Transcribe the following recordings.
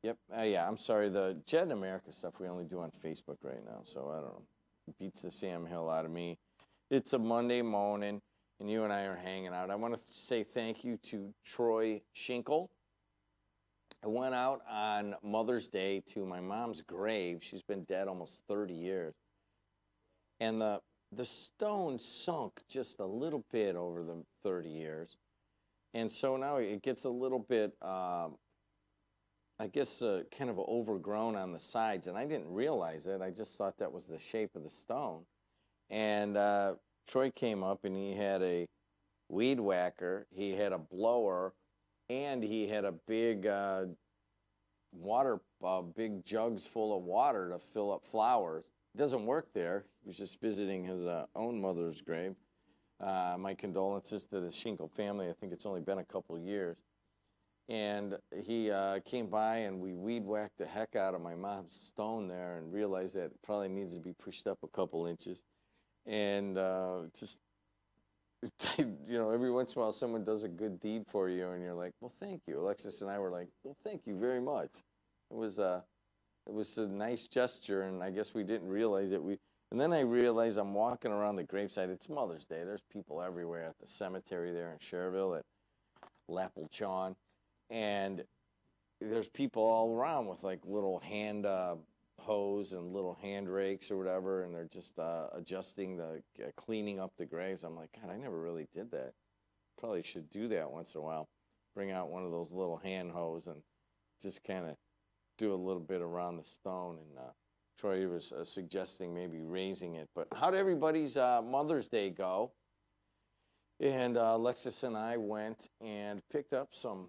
Yep. Yeah, I'm sorry. The JED America stuff we only do on Facebook right now, so I don't know. It beats the Sam Hill out of me. It's a Monday morning, and you and I are hanging out. I want to say thank you to Troy Schinkel. I went out on Mother's Day to my mom's grave. She's been dead almost 30 years. And the stone sunk just a little bit over the 30 years. And so now it gets a little bit, I guess, kind of overgrown on the sides. And I didn't realize it. I just thought that was the shape of the stone. And Troy came up and he had a weed whacker, he had a blower, and he had a big big jugs full of water to fill up flowers. It doesn't work there. He was just visiting his own mother's grave. My condolences to the Schinkel family. I think it's only been a couple years. And he came by and we weed whacked the heck out of my mom's stone there and realized that it probably needs to be pushed up a couple inches. And just, every once in a while someone does a good deed for you and you're like, well, thank you. Alexis and I were like, well, thank you very much. It was a nice gesture, and I guess we didn't realize it. And then I realized I'm walking around the gravesite. It's Mother's Day. There's people everywhere at the cemetery there in Cherville at Lapelchawn. And there's people all around with like little hand hose and little hand rakes or whatever, and they're just adjusting cleaning up the graves. I'm like, God, I never really did that. Probably should do that once in a while. Bring out one of those little hand hose and just kind of do a little bit around the stone. And Troy was suggesting maybe raising it. But how'd everybody's Mother's Day go? And Alexis and I went and picked up some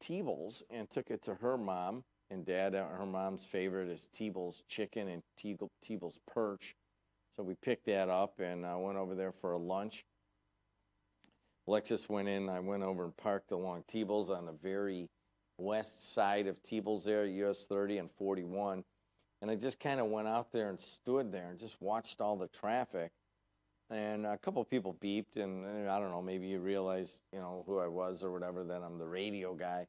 Teebles and took it to her mom and dad. Her mom's favorite is Teeble's chicken and Teeble's perch. So we picked that up and went over there for a lunch. Alexis went in. I went over and parked along Teeble's on the very west side of Teeble's there, US 30 and 41. And I just kind of went out there and stood there and just watched all the traffic. And a couple of people beeped, and I don't know, maybe you realize, who I was or whatever, that I'm the radio guy.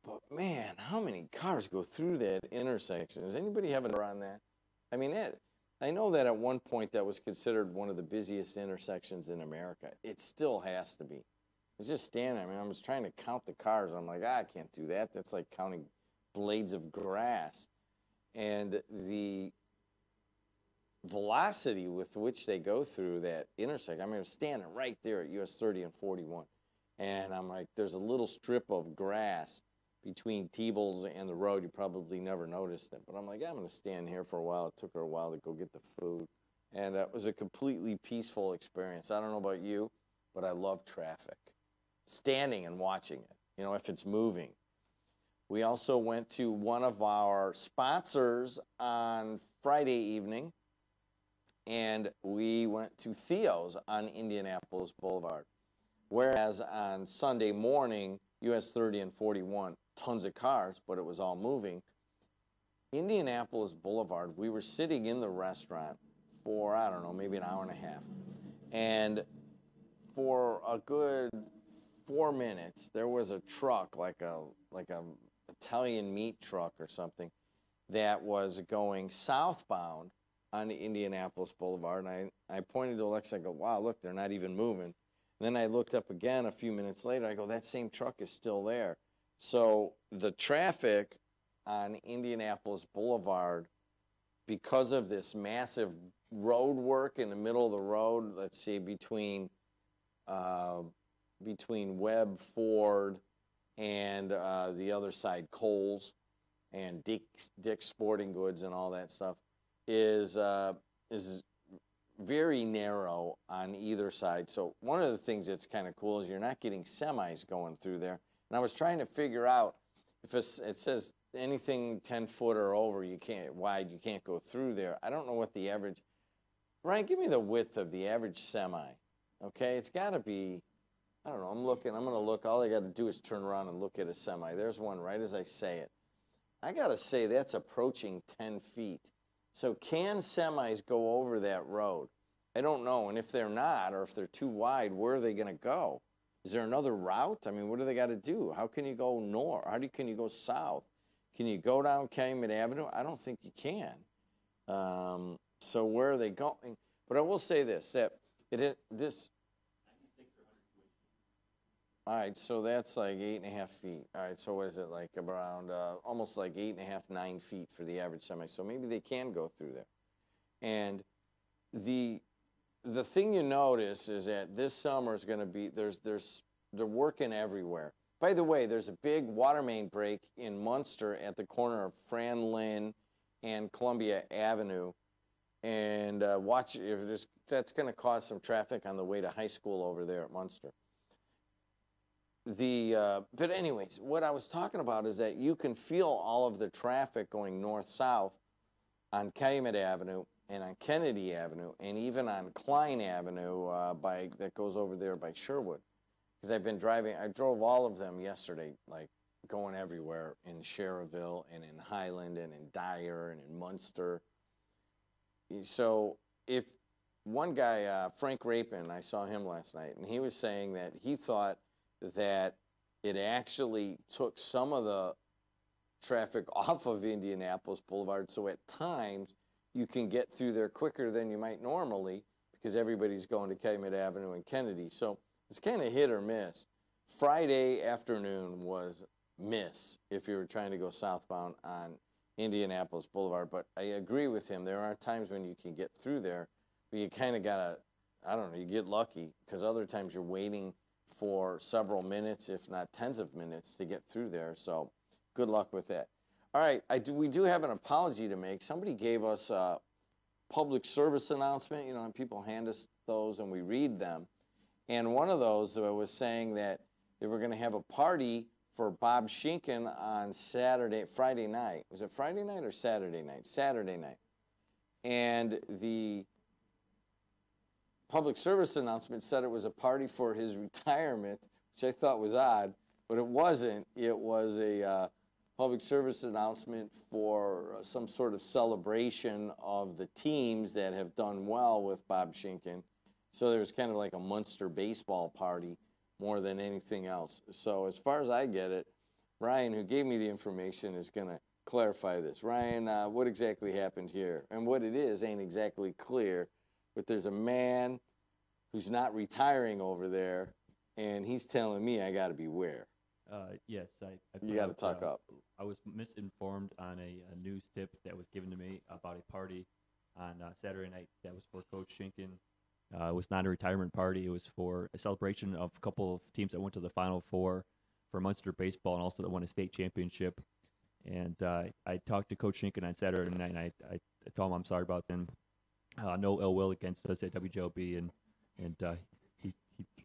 But man, how many cars go through that intersection? Does anybody have a number on that? I mean, I know that at one point that was considered one of the busiest intersections in America. It still has to be. I was just standing there. I was trying to count the cars. I'm like, I can't do that. That's like counting blades of grass. And the velocity with which they go through that intersection. I'm standing right there at US 30 and 41. And I'm like, there's a little strip of grass between Teeble's and the road. You probably never noticed it. But I'm like, I'm going to stand here for a while. It took her a while to go get the food. And it was a completely peaceful experience. I don't know about you, but I love traffic. Standing and watching it, if it's moving. We also went to one of our sponsors on Friday evening, and we went to Theo's on Indianapolis Boulevard. Whereas on Sunday morning, US 30 and 41, tons of cars, but it was all moving. Indianapolis Boulevard, we were sitting in the restaurant for, I don't know, maybe an hour and a half. And for a good 4 minutes, there was a truck, like a Italian meat truck or something, that was going southbound on Indianapolis Boulevard. And I pointed to Alexa, I go, wow, look, they're not even moving. And then I looked up again a few minutes later. I go, that same truck is still there. So the traffic on Indianapolis Boulevard, because of this massive road work in the middle of the road, let's see, between Webb Ford and the other side, Kohl's and Dick's Sporting Goods and all that stuff, is very narrow on either side. So one of the things that's kind of cool is you're not getting semis going through there. And I was trying to figure out if it says anything 10 foot or over, you can't go through there. I don't know what the average. Ryan, give me the width of the average semi. Okay, it's got to be, I don't know, I'm going to look. All I got to do is turn around and look at a semi. There's one right as I say it. I got to say that's approaching 10 feet. So can semis go over that road? I don't know. And if they're not, or if they're too wide, where are they going to go? Is there another route? I mean, what do they got to do? How can you go north? Can you go south? Can you go down Calumet Avenue? I don't think you can. So where are they going? But I will say this, that this. All right, so that's like 8.5 feet. All right, so what is it, like around almost like 8.5, 9 feet for the average semi. So maybe they can go through there. And the thing you notice is that this summer is going to be they're working everywhere. By the way, there's a big water main break in Munster at the corner of Fran Lynn and Columbia Avenue. And watch if that's going to cause some traffic on the way to high school over there at Munster. But anyways, what I was talking about is that you can feel all of the traffic going north-south on Calumet Avenue and on Kennedy Avenue and even on Klein Avenue that goes over there by Sherwood. Because I've been driving, I drove all of them yesterday, like going everywhere in Sherrville and in Highland and in Dyer and in Munster. So if one guy, Frank Rapin, I saw him last night, and he was saying that he thought that it actually took some of the traffic off of Indianapolis Boulevard, so at times you can get through there quicker than you might normally because everybody's going to Calumet Avenue and Kennedy. So it's kind of hit or miss. Friday afternoon was miss if you were trying to go southbound on Indianapolis Boulevard, but I agree with him. There are times when you can get through there, but you kind of got to, I don't know, you get lucky because other times you're waiting for several minutes, if not tens of minutes, to get through there. So good luck with that. All right, we do have an apology to make. Somebody gave us a public service announcement. You know, and people hand us those and we read them. And one of those was saying that they were going to have a party for Bob Schinken on Friday night. Was it Friday night or Saturday night? Saturday night. And the public service announcement said it was a party for his retirement, which I thought was odd, but it wasn't. It was a public service announcement for some sort of celebration of the teams that have done well with Bob Schinken. So there was kind of like a Munster baseball party more than anything else. So as far as I get it, Ryan, who gave me the information, is going to clarify this. Ryan, what exactly happened here? And what it is ain't exactly clear, but there's a man who's not retiring over there, and he's telling me I got to beware. Yes, you got to talk up. I was misinformed on a news tip that was given to me about a party on Saturday night that was for Coach Schinken. It was not a retirement party. It was for a celebration of a couple of teams that went to the Final Four for Munster baseball and also that won a state championship. And I talked to Coach Schinken on Saturday night, and I told him I'm sorry about them. No ill will against us at WJOB, and he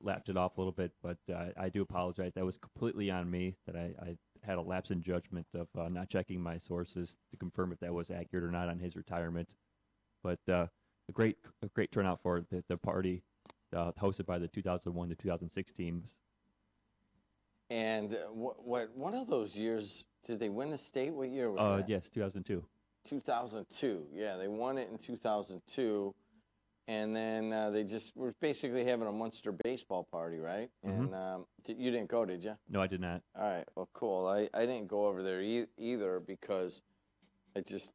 lapped it off a little bit, but I do apologize. That was completely on me, that I had a lapse in judgment of not checking my sources to confirm if that was accurate or not on his retirement. But a great turnout for the party hosted by the 2001 to 2006 teams. And what one of those years, did they win the state? What year was that? Yes, 2002. 2002, yeah, they won it in 2002, and then they just were basically having a Munster baseball party, right? Mm-hmm. And you didn't go, did you? No, I did not. All right, well, cool. I didn't go over there either because I just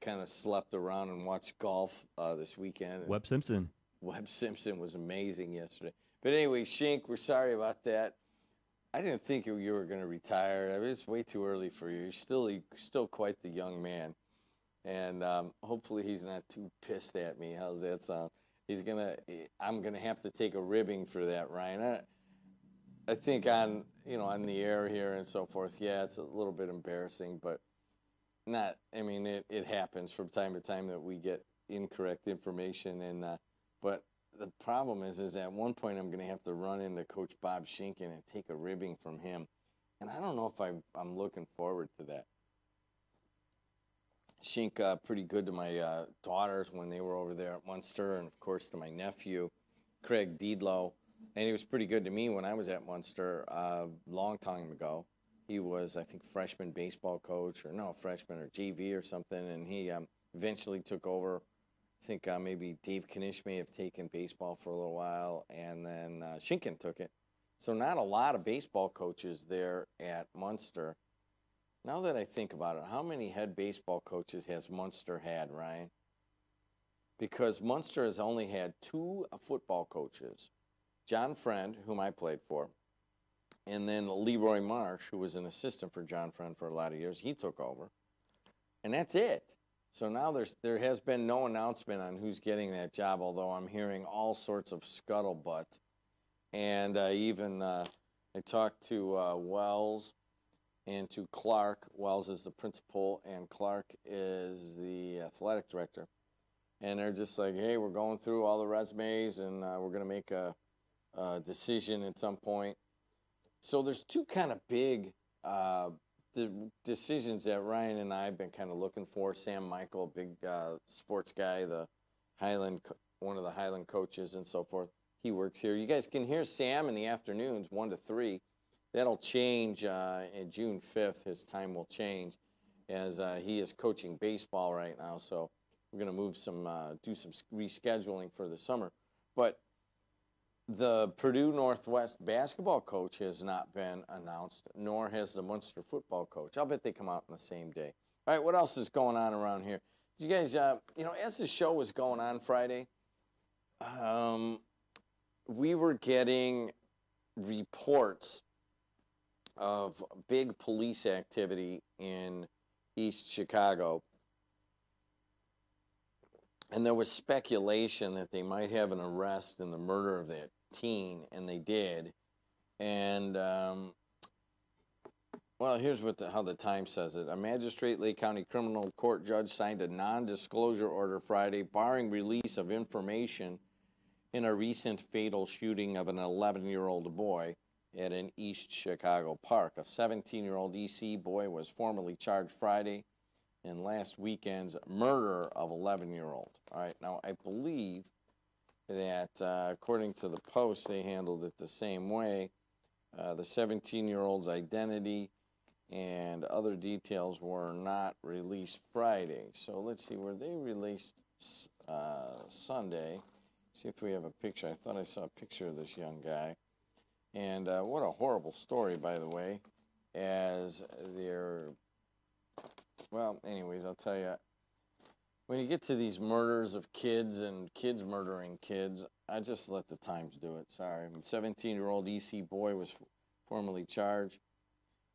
kind of slept around and watched golf this weekend. Webb Simpson was amazing yesterday. But anyway, Schink, we're sorry about that. I didn't think you were going to retire. I mean, it's way too early for you. You're still quite the young man. And hopefully he's not too pissed at me. How's that sound? I'm gonna have to take a ribbing for that, Ryan. I think on the air here and so forth. Yeah, it's a little bit embarrassing, but not. I mean, it happens from time to time that we get incorrect information, and but the problem is at one point I'm gonna have to run into Coach Bob Schinken and take a ribbing from him, and I don't know if I'm looking forward to that. Schink pretty good to my daughters when they were over there at Munster, and of course to my nephew, Craig Deedlow. And he was pretty good to me when I was at Munster a long time ago. He was, I think, freshman baseball coach, or freshman or JV or something, and he eventually took over. I think maybe Dave Knish may have taken baseball for a little while, and then Schinken took it. So not a lot of baseball coaches there at Munster. Now that I think about it, how many head baseball coaches has Munster had, Ryan? Because Munster has only had 2 football coaches, John Friend, whom I played for, and then Leroy Marsh, who was an assistant for John Friend for a lot of years. He took over, and that's it. So now there has been no announcement on who's getting that job, although I'm hearing all sorts of scuttlebutt. And I talked to Wells and to Clark. Wells is the principal, and Clark is the athletic director. And they're just like, hey, we're going through all the resumes, and we're going to make a decision at some point. So there's 2 kind of big the decisions that Ryan and I have been kind of looking for. Sam Michael, big sports guy, one of the Highland coaches and so forth. He works here. You guys can hear Sam in the afternoons, 1 to 3. That'll change in June 5th. His time will change as he is coaching baseball right now. So we're going to move do some rescheduling for the summer. But the Purdue Northwest basketball coach has not been announced, nor has the Munster football coach. I'll bet they come out on the same day. All right, what else is going on around here? You guys, as the show was going on Friday, we were getting reports of big police activity in East Chicago. And there was speculation that they might have an arrest in the murder of that teen, and they did. And, well, here's how the Times says it. A magistrate Lake County criminal court judge signed a non-disclosure order Friday barring release of information in a recent fatal shooting of an 11-year-old boy at an East Chicago park. A 17-year-old EC boy was formally charged Friday in last weekend's murder of 11-year-old. All right, now I believe that according to the Post, they handled it the same way. The 17-year-old's identity and other details were not released Friday. So let's see, were they released Sunday? See if we have a picture. I thought I saw a picture of this young guy. And what a horrible story, by the way, as they're... Well, anyways, I'll tell you, when you get to these murders of kids and kids murdering kids, I just let the Times do it. Sorry. The 17-year-old EC boy was formally charged.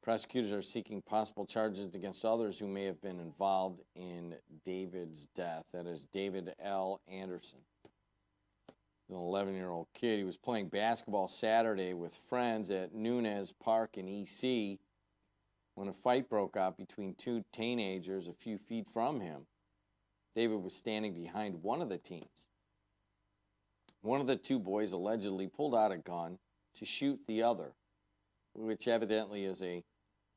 Prosecutors are seeking possible charges against others who may have been involved in David's death. That is David L. Anderson, an 11-year-old kid. He was playing basketball Saturday with friends at Nunez Park in EC when a fight broke out between 2 teenagers a few feet from him. David was standing behind one of the teens. One of the 2 boys allegedly pulled out a gun to shoot the other, which evidently is a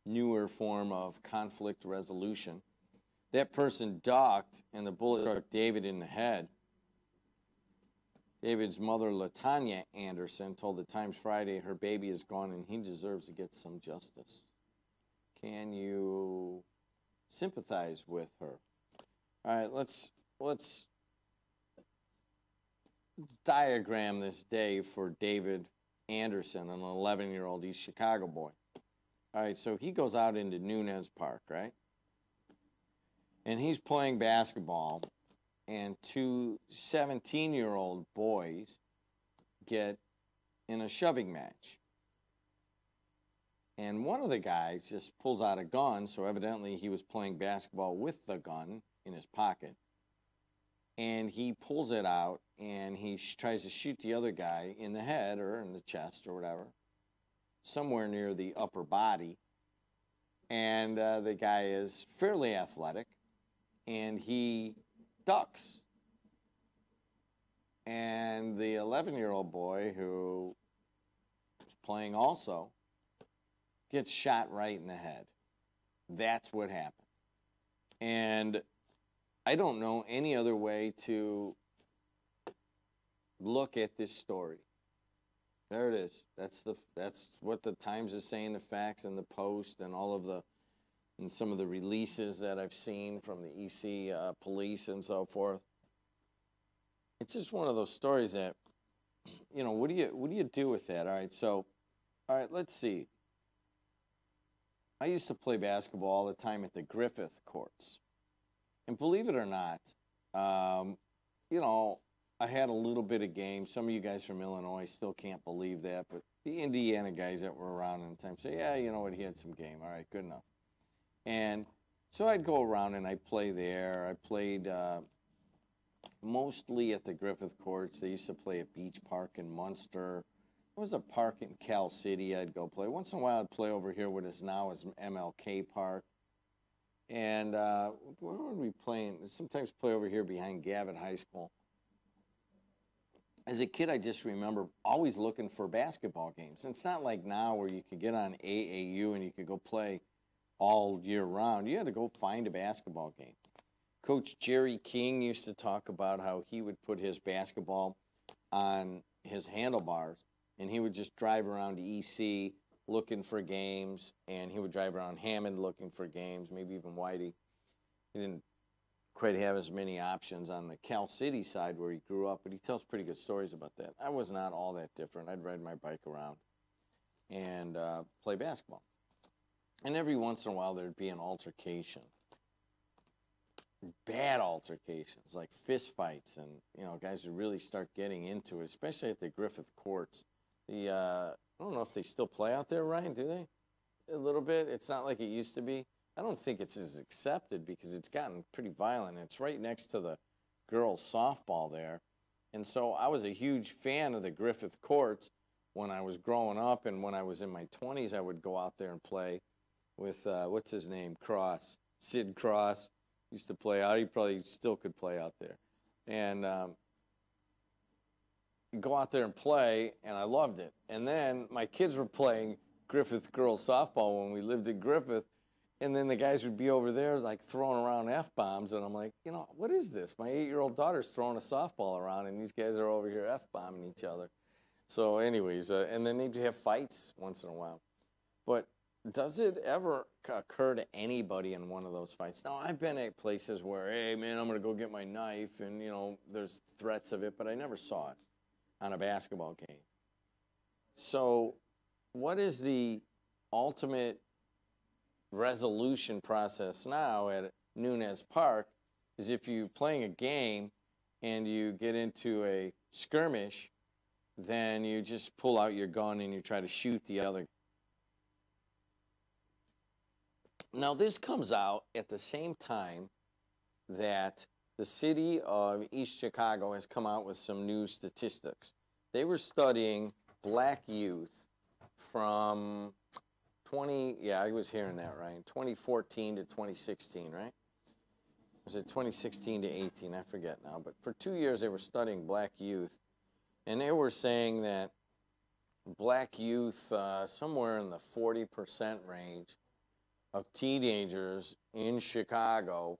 newer form of conflict resolution. That person ducked, and the bullet struck David in the head. David's mother, LaTanya Anderson, told the Times Friday her baby is gone and he deserves to get some justice. Can you sympathize with her? All right, let's diagram this day for David Anderson, an 11-year-old East Chicago boy. All right, so he goes out into Nunez Park, right? And he's playing basketball, and 2 17-year-old boys get in a shoving match. And one of the guys just pulls out a gun, so evidently he was playing basketball with the gun in his pocket. And he pulls it out, and he tries to shoot the other guy in the head or in the chest or whatever, somewhere near the upper body. And the guy is fairly athletic, and he ducks. And the 11-year-old boy, who was playing also, gets shot right in the head. That's what happened. And I don't know any other way to look at this story. There it is. That's what the Times is saying, the facts and the Post and all of and some of the releases that I've seen from the EC police and so forth. It's just one of those stories that, what do you do with that? All right, let's see. I used to play basketball all the time at the Griffith courts. And believe it or not, you know, I had a little bit of game. Some of you guys from Illinois still can't believe that, but the Indiana guys that were around in the time say, yeah, you know what, he had some game. All right, good enough. And so I'd go around and I'd play there. I played mostly at the Griffith courts. They used to play at Beach Park in Munster. There was a park in Cal City I'd go play. Once in a while I'd play over here what is now is MLK Park. And where were we playing? Sometimes play over here behind Gavitt High School. As a kid, I just remember always looking for basketball games. And it's not like now where you could get on AAU and you could go play all year round. You had to go find a basketball game. Coach Jerry King used to talk about how he would put his basketball on his handlebars, and he would just drive around EC looking for games, and he would drive around Hammond looking for games, maybe even Whitey. He didn't quite have as many options on the Cal City side where he grew up, but he tells pretty good stories about that. I was not all that different. I'd ride my bike around and play basketball. And every once in a while there'd be an altercation. Bad altercations, like fist fights, and you know, guys would really start getting into it, especially at the Griffith courts. I don't know if they still play out there, Ryan, do they? A little bit. It's not like it used to be. I don't think it's as accepted because it's gotten pretty violent. It's right next to the girls' softball there. And so I was a huge fan of the Griffith courts when I was growing up, and when I was in my 20s, I would go out there and play with, what's his name, Cross, Sid Cross. Used to play out. He probably still could play out there. And go out there and play, and I loved it. And then my kids were playing Griffith girls softball when we lived in Griffith, and then the guys would be over there like throwing around F-bombs, and I'm like, you know, what is this? My 8-year-old daughter's throwing a softball around, and these guys are over here F-bombing each other. So anyways, and then they'd have fights once in a while. But does it ever occur to anybody in one of those fights? Now, I've been at places where, hey, man, I'm going to go get my knife, and, you know, there's threats of it, but I never saw it on a basketball game. So what is the ultimate resolution process now at Nunez Park is if you're playing a game and you get into a skirmish, then you just pull out your gun and you try to shoot the other. Now, this comes out at the same time that the city of East Chicago has come out with some new statistics. They were studying black youth from I was hearing that, right? 2014 to 2016, right? Was it 2016 to 18? I forget now. But for 2 years, they were studying black youth. And they were saying that black youth, somewhere in the 40% range of teenagers in Chicago,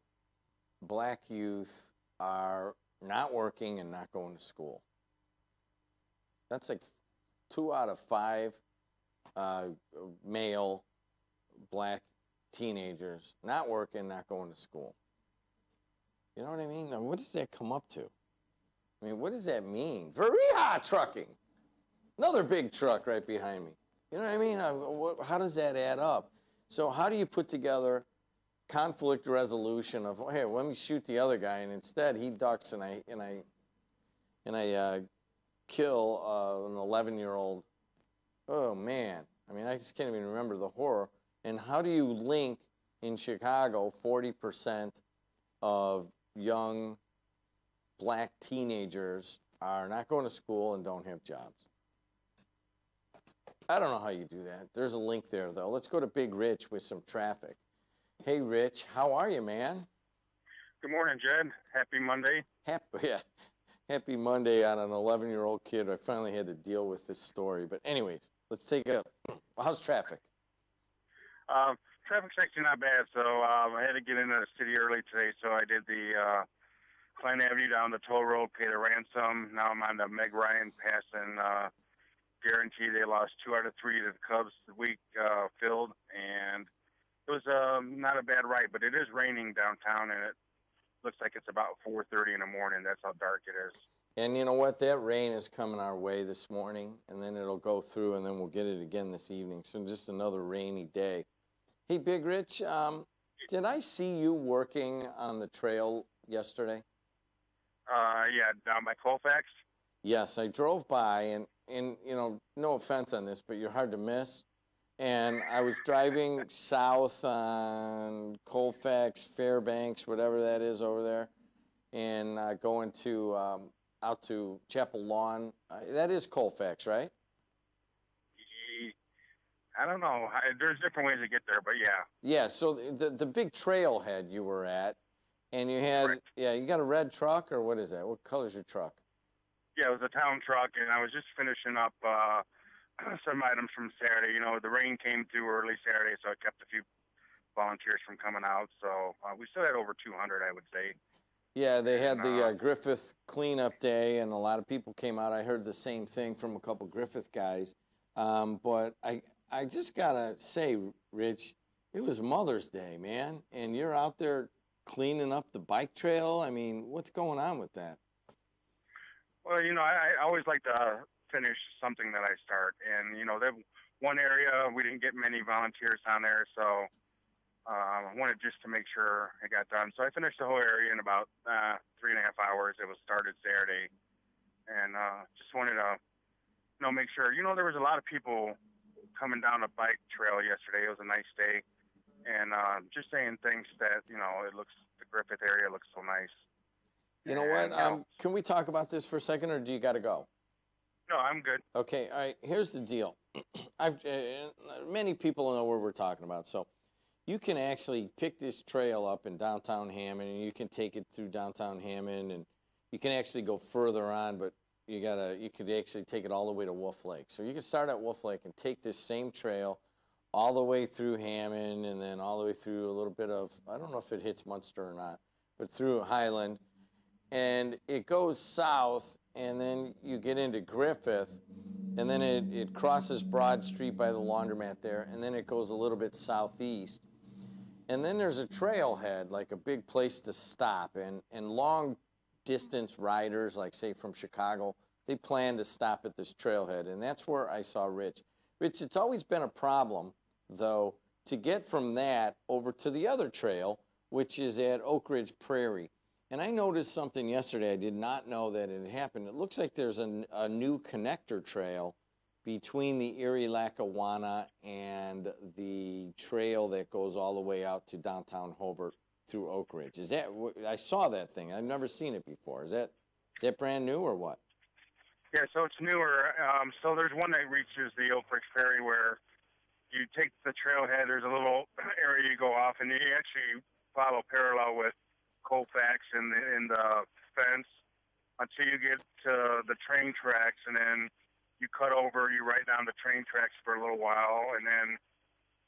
black youth are not working and not going to school. That's like 2 out of 5 male black teenagers not working, not going to school. You know what I mean? Now, what does that come up to? I mean, what does that mean? Veriha trucking. Another big truck right behind me. You know what I mean? How does that add up? So how do you put together conflict resolution of, hey, let me shoot the other guy, and instead he ducks and I kill an 11-year-old. Oh, man. I mean, I just can't even remember the horror. And how do you link in Chicago 40% of young black teenagers are not going to school and don't have jobs? I don't know how you do that. There's a link there, though. Let's go to Big Rich with some traffic. Hey, Rich, how are you, man? Good morning, Jed. Happy Monday. Happy Monday on an 11-year-old kid. I finally had to deal with this story. But anyways, let's take a – how's traffic? Traffic's actually not bad. So I had to get into the city early today, so I did the Klein Avenue down the toll road, paid a ransom. Now I'm on the Meg Ryan pass and guarantee they lost 2 out of 3 to the Cubs the week filled. And it was not a bad ride, but it is raining downtown, and it looks like it's about 4:30 in the morning. That's how dark it is. And you know what? That rain is coming our way this morning, and then it'll go through, and then we'll get it again this evening. So just another rainy day. Hey, Big Rich, did I see you working on the trail yesterday? Yeah, down by Colfax. Yes, I drove by, and you know, no offense on this, but you're hard to miss. And I was driving south on Colfax, Fairbanks, whatever that is over there, and going to out to Chapel Lawn. That is Colfax, right? I don't know. There's different ways to get there, but yeah. Yeah. So the big trailhead you were at, and you had Correct. yeah, you got a red truck or what is that? What color's your truck? Yeah, it was a town truck, and I was just finishing up some items from Saturday. You know, the rain came through early Saturday, so it kept a few volunteers from coming out. So we still had over 200, I would say. Yeah, they had And the Griffith cleanup day, and a lot of people came out. I heard the same thing from a couple Griffith guys. But I just gotta say, Rich, it was Mother's Day, man, and you're out there cleaning up the bike trail. I mean, what's going on with that? well, you know, I always like to finish something that I start, and you know, that one area we didn't get many volunteers on there, so I wanted just to make sure it got done. So I finished the whole area in about 3.5 hours. It was started Saturday, and just wanted to, you know, make sure. You know, there was a lot of people coming down the bike trail yesterday. It was a nice day, and just saying things that, you know, the Griffith area looks so nice. You know what? And, you know, Can we talk about this for a second, or do you got to go? no, I'm good. Okay, all right. Here's the deal. I've many people know what we're talking about, so you can actually pick this trail up in downtown Hammond, and you can take it through downtown Hammond, and you can actually go further on, but you could actually take it all the way to Wolf Lake. So you can start at Wolf Lake and take this same trail all the way through Hammond, and then all the way through a little bit of, I don't know if it hits Munster or not, but through Highland, and it goes south, and then you get into Griffith, and then it crosses Broad Street by the laundromat there, and then it goes a little bit southeast. And then there's a trailhead, like a big place to stop, and long distance riders, like say from Chicago, they plan to stop at this trailhead, and that's where I saw Rich. Rich, it's always been a problem, though, to get from that over to the other trail, which is at Oak Ridge Prairie. And I noticed something yesterday. I did not know that it had happened. It looks like there's a new connector trail between the Erie Lackawanna and the trail that goes all the way out to downtown Hobart through Oak Ridge. Is that? I saw that thing. I've never seen it before. Is that brand new or what? Yeah, so it's newer. So there's one that reaches the Oak Ridge Ferry where you take the trailhead. There's a little area you go off, and you actually follow parallel with Colfax in the fence until you get to the train tracks, and then you cut over. You ride down the train tracks for a little while, and then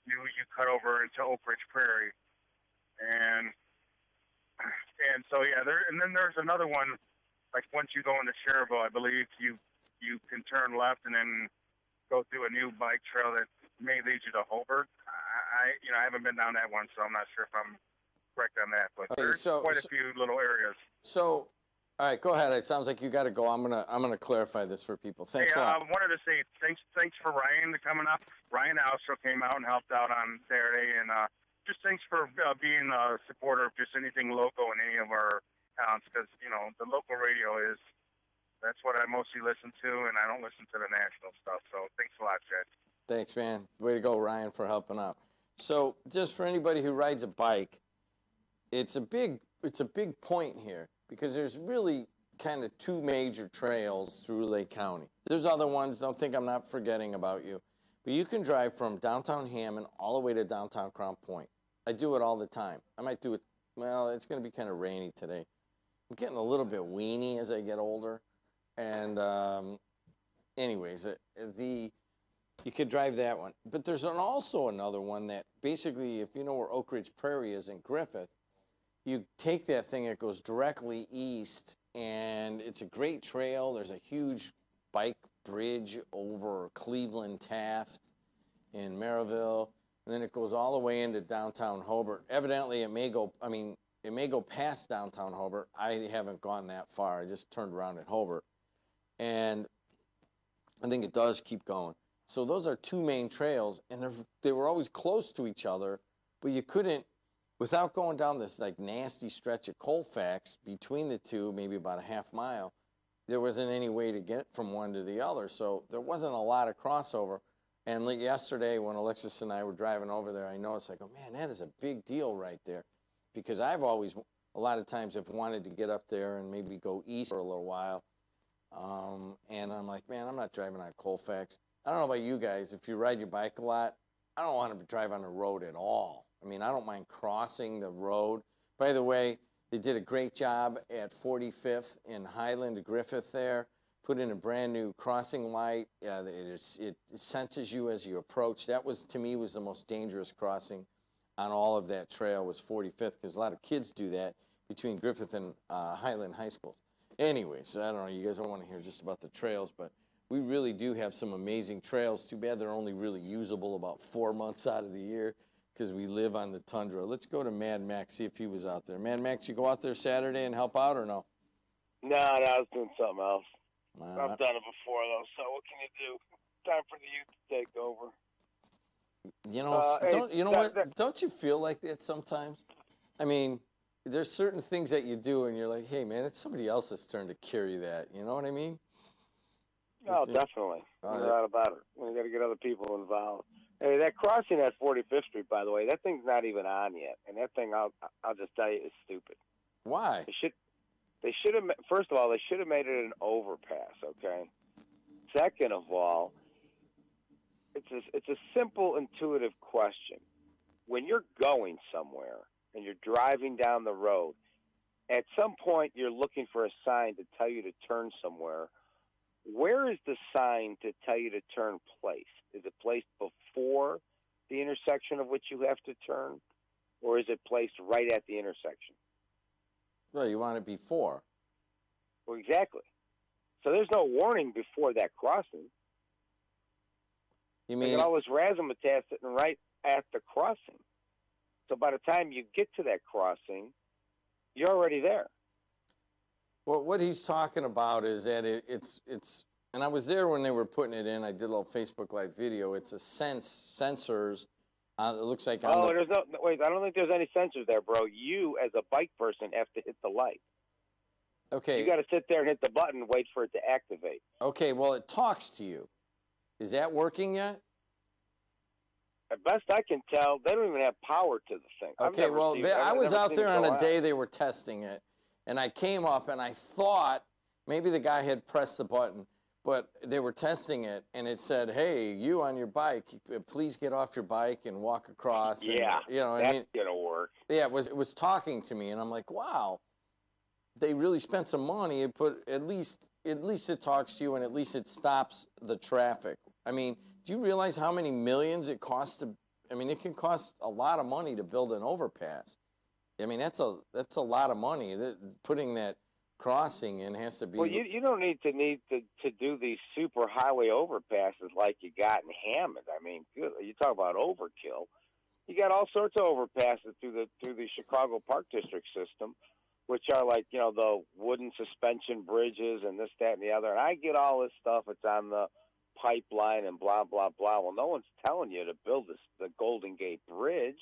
you cut over into Oak Ridge Prairie, and so yeah, and then there's another one. Like once you go into Cherville, I believe you can turn left and then go through a new bike trail that may lead you to Hobart. I haven't been down that one, so I'm not sure if I'm correct on that. But Okay, there's quite a few little areas. So, all right, go ahead. It sounds like you got to go. I'm gonna clarify this for people. Thanks a lot. I wanted to say thanks for Ryan coming up. Ryan also came out and helped out on Saturday, and just thanks for being a supporter of just anything local in any of our towns, because you know the local radio that's what I mostly listen to, and I don't listen to the national stuff. So thanks a lot, Jed. Thanks, man. Way to go, Ryan, for helping out. So, just for anybody who rides a bike, it's a big point here because there's really kind of two major trails through Lake County. There's other ones. Don't think I'm not forgetting about you. But you can drive from downtown Hammond all the way to downtown Crown Point. I do it all the time. I might do it, well, it's going to be kind of rainy today. I'm getting a little bit weenie as I get older. And anyways, you could drive that one. But there's also another one that basically, if you know where Oak Ridge Prairie is in Griffith, you take that thing, it goes directly east, and it's a great trail. There's a huge bike bridge over Cleveland Taft in Maryville, and then it goes all the way into downtown Hobart. Evidently, it may go past downtown Hobart. I haven't gone that far. I just turned around at Hobart. And I think it does keep going. So those are two main trails, and they were always close to each other but you couldn't, without going down this like nasty stretch of Colfax between the two, maybe about a half mile, there wasn't any way to get from one to the other. So there wasn't a lot of crossover. And like yesterday when Alexis and I were driving over there, I noticed like, oh man, that is a big deal right there. Because I've always, a lot of times have wanted to get up there and maybe go east for a little while. And I'm like, man, I'm not driving on Colfax. I don't know about you guys. If you ride your bike a lot, I don't want to drive on the road at all. I mean, I don't mind crossing the road. By the way, they did a great job at 45th in Highland Griffith there. Put in a brand new crossing light. It senses you as you approach. That was, to me, was the most dangerous crossing on all of that trail was 45th, because a lot of kids do that between Griffith and Highland High Schools. Anyways, I don't know, you guys don't want to hear just about the trails, but we really do have some amazing trails. Too bad they're only really usable about 4 months out of the year because we live on the tundra. Let's go to Mad Max, see if he was out there. Mad Max, you go out there Saturday and help out or no? No, I was doing something else. I've done it before, though, so what can you do? Time for the youth to take over. You know, don't you feel like that sometimes? I mean, there's certain things that you do, and you're like, hey, man, it's somebody else's turn to carry that. You know what I mean? Oh, definitely. No doubt about it. We got to get other people involved. Hey, that crossing at 45th Street, by the way, that thing's not even on yet. And that thing, I'll just tell you, is stupid. Why? They should have. First of all, they should have made it an overpass. Okay. Second of all, it's a simple, intuitive question. When you're going somewhere and you're driving down the road, at some point you're looking for a sign to tell you to turn somewhere. Where is the sign to tell you to turn placed? Is it placed before the intersection of which you have to turn, or is it placed right at the intersection? Well, you want it before. Well, exactly. So there's no warning before that crossing. You mean they got all this razzmatazz sitting right at the crossing. So by the time you get to that crossing, you're already there. Well, what he's talking about is that it's, and I was there when they were putting it in. I did a little Facebook Live video. It's a sensors. It looks like. There's no wait. I don't think there's any sensors there, bro. You, as a bike person, have to hit the light. Okay. You got to sit there and hit the button and wait for it to activate. Okay. Well, it talks to you. Is that working yet? At best I can tell, they don't even have power to the thing. Okay. Well, I was out there on a day they were testing it, and I came up and I thought maybe the guy had pressed the button. But they were testing it, and it said, hey, you on your bike, please get off your bike and walk across. Yeah, and, you know, that's going to work. Yeah, it was talking to me, and I'm like, wow, they really spent some money. It put at least it talks to you, and at least it stops the traffic. I mean, do you realize how many millions it costs to? I mean, it can cost a lot of money to build an overpass. I mean, that's a lot of money. Putting that crossing in has to be. Well, you don't need to do these super highway overpasses like you got in Hammond. I mean, you talk about overkill. You got all sorts of overpasses through the Chicago Park District system, which are like, you know, the wooden suspension bridges and this, that, and the other. And I get all this stuff. It's on the pipeline and blah blah blah. Well, no one's telling you to build the Golden Gate Bridge.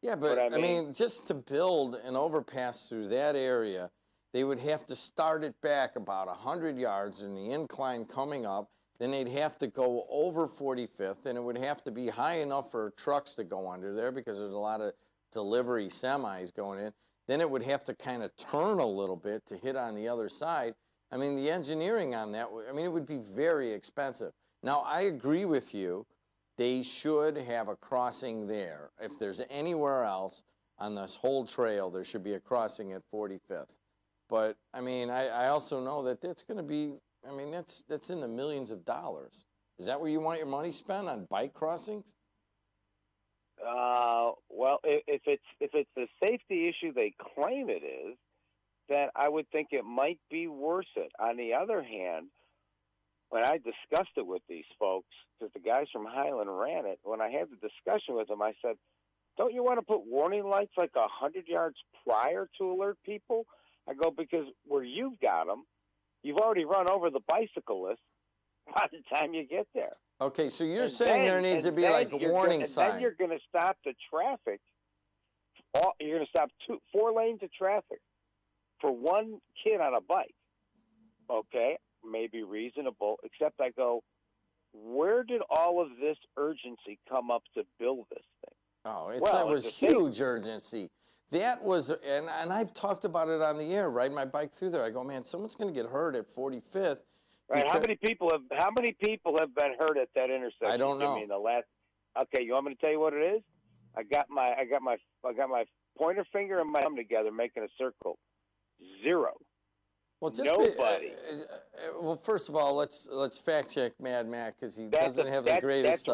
Yeah, but I mean, just to build an overpass through that area, they would have to start it back about 100 yards in the incline coming up. Then they'd have to go over 45th, and it would have to be high enough for trucks to go under there because there's a lot of delivery semis going in. Then it would have to kind of turn a little bit to hit on the other side. I mean, the engineering on that, I mean, it would be very expensive. Now, I agree with you. They should have a crossing there. If there's anywhere else on this whole trail, there should be a crossing at 45th. But, I mean, I also know that that's going to be, I mean, that's in the millions of dollars. Is that where you want your money spent, on bike crossings? Well, if it's the safety issue they claim it is, then I would think it might be worth it. On the other hand, when I discussed it with these folks, because the guys from Highland ran it, when I had the discussion with them, I said, don't you want to put warning lights like 100 yards prior to alert people? I go, because where you've got them, you've already run over the bicyclist by the time you get there. Okay, so you're And saying there needs to be like a warning sign. Then you're going to stop the traffic. You're going to stop 4 lanes of traffic for one kid on a bike. Okay, maybe reasonable, except I go, where did all of this urgency come up to build this thing? Oh, it Well, was it's huge urgency. That was, and I've talked about it on the air, riding my bike through there. I go, man, someone's going to get hurt at 45th. Right? How many people have been hurt at that intersection? I don't know. Jimmy, in the last. Okay, you want me to tell you what it is? I got my pointer finger and my thumb together, making a circle. 0. Well, just nobody. Well, first of all, let's fact check Mad Mac because he doesn't have the greatest.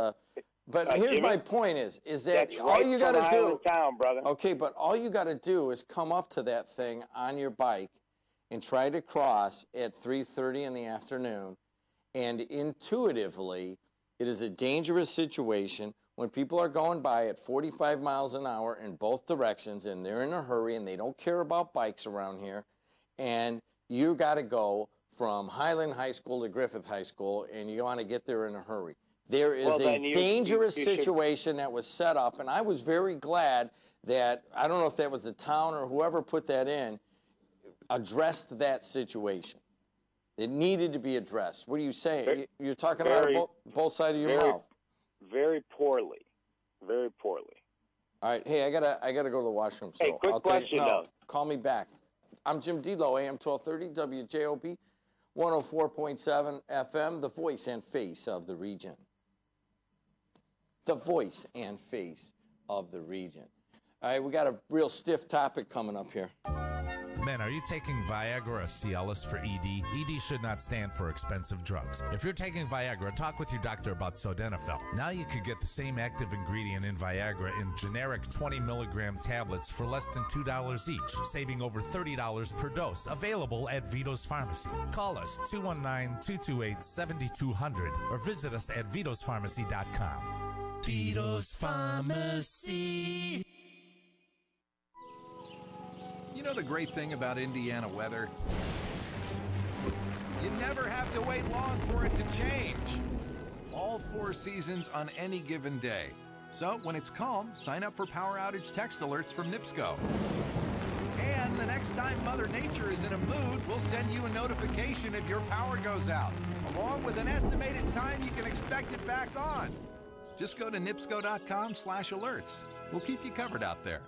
But here's Jimmy, my point: is that that's all right you got to do? Town, brother. Okay, but all you got to do is come up to that thing on your bike and try to cross at 3:30 in the afternoon, and intuitively, it is a dangerous situation when people are going by at 45 miles an hour in both directions, and they're in a hurry, and they don't care about bikes around here, and you got to go from Highland High School to Griffith High School, and you want to get there in a hurry. There is a dangerous situation that was set up, and I was very glad that, I don't know if that was the town or whoever put that in, addressed that situation. It needed to be addressed. What are you saying? You're talking out of both sides of your mouth. Very poorly. Very poorly. All right. Hey, I gotta go to the washroom. So hey, quick question, though. Call me back. I'm Jim Delo, AM 1230, WJOB, 104.7 FM, the voice and face of the region. The voice and face of the region. All right, we got a real stiff topic coming up here. Men, are you taking Viagra or Cialis for ED? ED should not stand for expensive drugs. If you're taking Viagra, talk with your doctor about sildenafil. Now you could get the same active ingredient in Viagra in generic 20-milligram tablets for less than $2 each, saving over $30 per dose. Available at Vito's Pharmacy. Call us 219-228-7200 or visit us at vitоспharmacy.com. Vito's Pharmacy. You know the great thing about Indiana weather? You never have to wait long for it to change. All 4 seasons on any given day. So when it's calm, sign up for power outage text alerts from NIPSCO. And the next time Mother Nature is in a mood, we'll send you a notification if your power goes out, along with an estimated time you can expect it back on. Just go to nipsco.com/alerts. We'll keep you covered out there.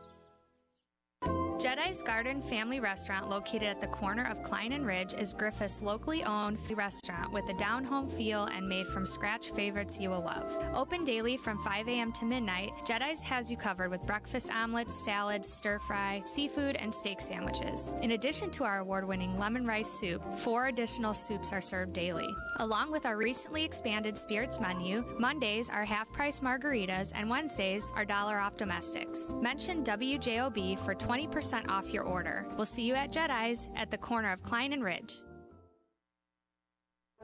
JED's Garden Family Restaurant, located at the corner of Klein and Ridge, is Griffith's locally owned restaurant with a down-home feel and made-from-scratch favorites you will love. Open daily from 5 a.m. to midnight, JED's has you covered with breakfast omelets, salads, stir-fry, seafood, and steak sandwiches. In addition to our award-winning lemon rice soup, 4 additional soups are served daily. Along with our recently expanded spirits menu, Mondays are half-price margaritas, and Wednesdays are $1 off domestics. Mention WJOB for 20% off your order. We'll see you at JED's at the corner of Klein and Ridge.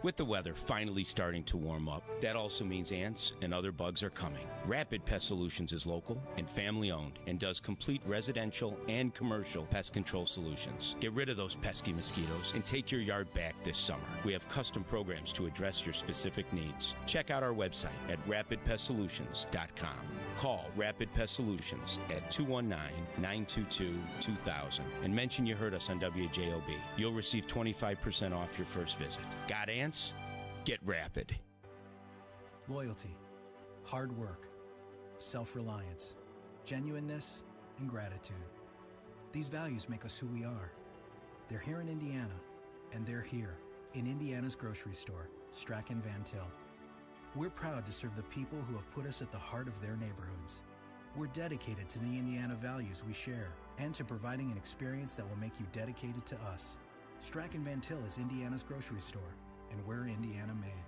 With the weather finally starting to warm up, that also means ants and other bugs are coming. Rapid Pest Solutions is local and family-owned and does complete residential and commercial pest control solutions. Get rid of those pesky mosquitoes and take your yard back this summer. We have custom programs to address your specific needs. Check out our website at rapidpestsolutions.com. Call Rapid Pest Solutions at 219-922-2000 and mention you heard us on WJOB. You'll receive 25% off your first visit. Got ants? Get Rapid. Loyalty, hard work, self-reliance, genuineness, and gratitude. These values make us who we are. They're here in Indiana, and they're here in Indiana's grocery store, Strachan Van Til. We're proud to serve the people who have put us at the heart of their neighborhoods. We're dedicated to the Indiana values we share and to providing an experience that will make you dedicated to us. Strachan Van Til is Indiana's grocery store, and we're Indiana made.